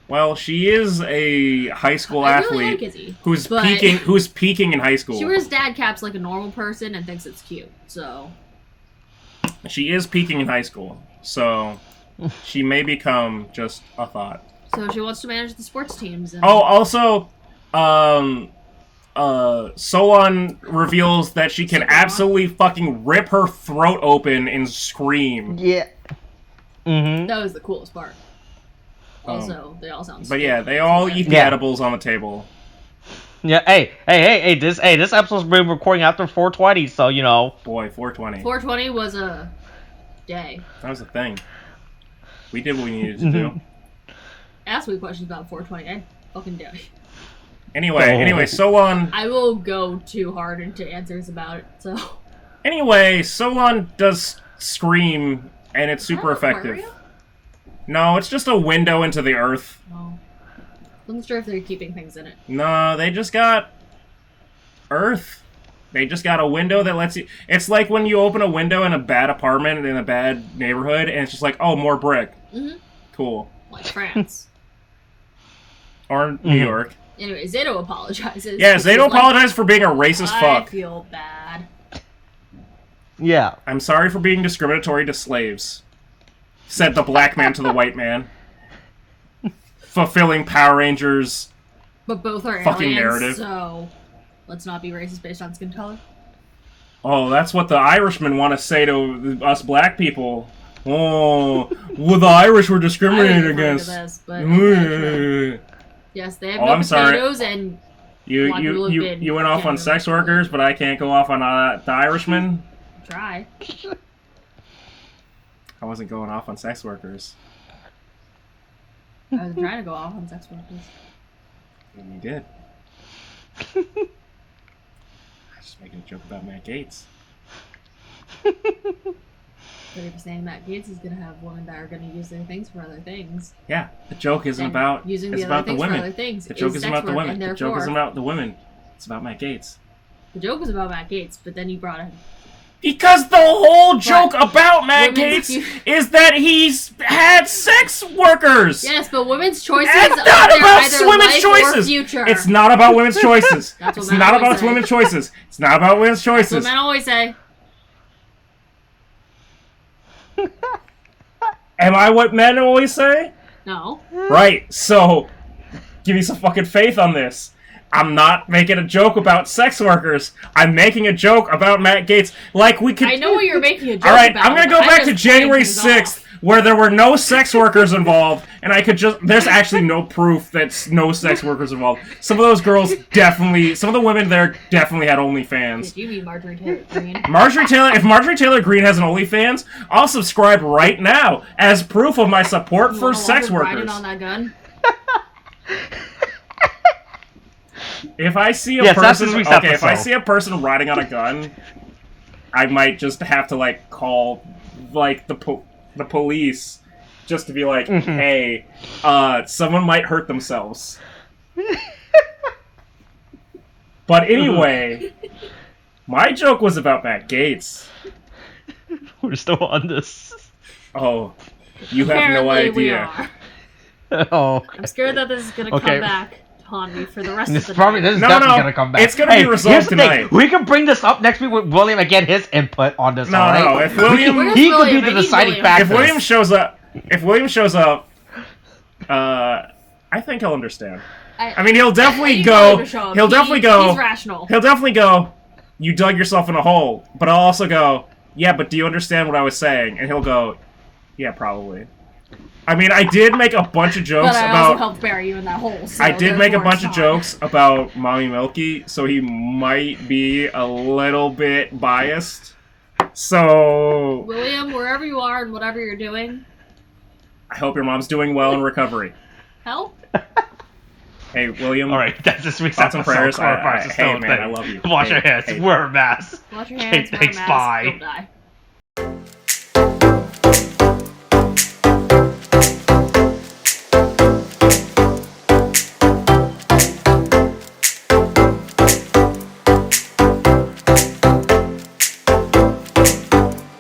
Well, she is a high school athlete who's peaking in high school. She wears dad caps like a normal person and thinks it's cute. So she is peaking in high school. So she may become just a thought. So she wants to manage the sports teams. And... also, Solon reveals that she can absolutely fucking rip her throat open and scream. Yeah. Mm-hmm. That was the coolest part. Also, they all sound But yeah, they all eat the edibles on the table. Yeah, hey, this episode's been recording after 4:20, so you know. Boy, 420. 420 was a day. That was the thing. We did what we needed to do. Ask me questions about 420. I fucking do. Anyway, Solon. I will go too hard into answers about it. So. Anyway, Solon does scream, and it's super effective. Aquarium? No, it's just a window into the earth. Oh. I'm sure if they're keeping things in it. No, they just got earth. They just got a window that lets you... It's like when you open a window in a bad apartment in a bad neighborhood, and it's just like, oh, more brick. Mm-hmm. Cool. Like France. Or New York. Anyway, Zato apologizes. Yeah, Zato apologizes for being a racist fuck. I feel bad. Yeah. I'm sorry for being discriminatory to slaves, said the black man to the white man. Fulfilling Power Rangers But both are fucking aliens, narrative. so let's not be racist based on skin color. Oh, that's what the Irishmen want to say to us black people. Oh, well, the Irish were discriminated against. This, but okay, yes, they have no potatoes and you went off on sex workers, but I can't go off on the Irishmen. Try. I wasn't going off on sex workers. I was trying to go off on sex workers. And you did. I was just making a joke about Matt Gaetz. But if you're saying Matt Gaetz is going to have women that are going to use their things for other things. Yeah, the joke isn't and about using it's the about other the things women. for other things. The joke isn't about the women. The joke therefore, isn't about the women. It's about Matt Gaetz. The joke was about Matt Gaetz, but then you brought in... Because the whole joke about Matt Gaetz is that he's had sex workers. Yes, but women's choices It's are not about either women's life choices. Or future. It's not about women's choices. It's men not always about say. women's choices. It's not about women's choices. That's what men always say. Am I what men always say? No. Right, so give me some fucking faith on this. I'm not making a joke about sex workers. I'm making a joke about Matt Gaetz. Like we could. I know what you're making a joke All right, about. I'm gonna go back to January 6th, where there were no sex workers involved, and I could just. There's actually no proof that no sex workers involved. Some of those girls definitely. Some of the women there definitely had OnlyFans. Did you mean Marjorie Taylor Greene? If Marjorie Taylor Greene has an OnlyFans, I'll subscribe right now as proof of my support for sex workers. On that gun? If I see a person, if I episode. see a person riding on a gun, I might just have to like call like the police just to be like, hey, someone might hurt themselves. But anyway, my joke was about Matt Gaetz. We're still on this. Oh, you have no Apparently we idea. are. Oh, okay. I'm scared that this is gonna come back to haunt me for the rest of This the probably night. this is definitely gonna come back. It's gonna be resolved here's the thing. tonight. We can bring this up next week with William and get his input on this. No, alright? no. If William, Where's he could William? be the I need deciding William. factor. if William shows up, I think he'll understand. I mean, he'll definitely I go. need William to show up. He'll definitely go. He's rational. He'll definitely go. You dug yourself in a hole. But I'll also go. Yeah, but do you understand what I was saying? And he'll go. Yeah, probably. I mean, I did make a bunch of jokes But I about. also helped bury you in that hole. So I did make a therefore bunch it's of fine. jokes about Mommy Milky, so he might be a little bit biased. So William, wherever you are and whatever you're doing, I hope your mom's doing well in recovery. help. Hey, William. All right, that's this week's Thoughts and episode. prayers. Coronavirus is Hey, still a man, thing. I love you. Wash Hey, your hands. hey. Wear a mask. Wash your hands, wear a Thanks, mask, bye. don't die.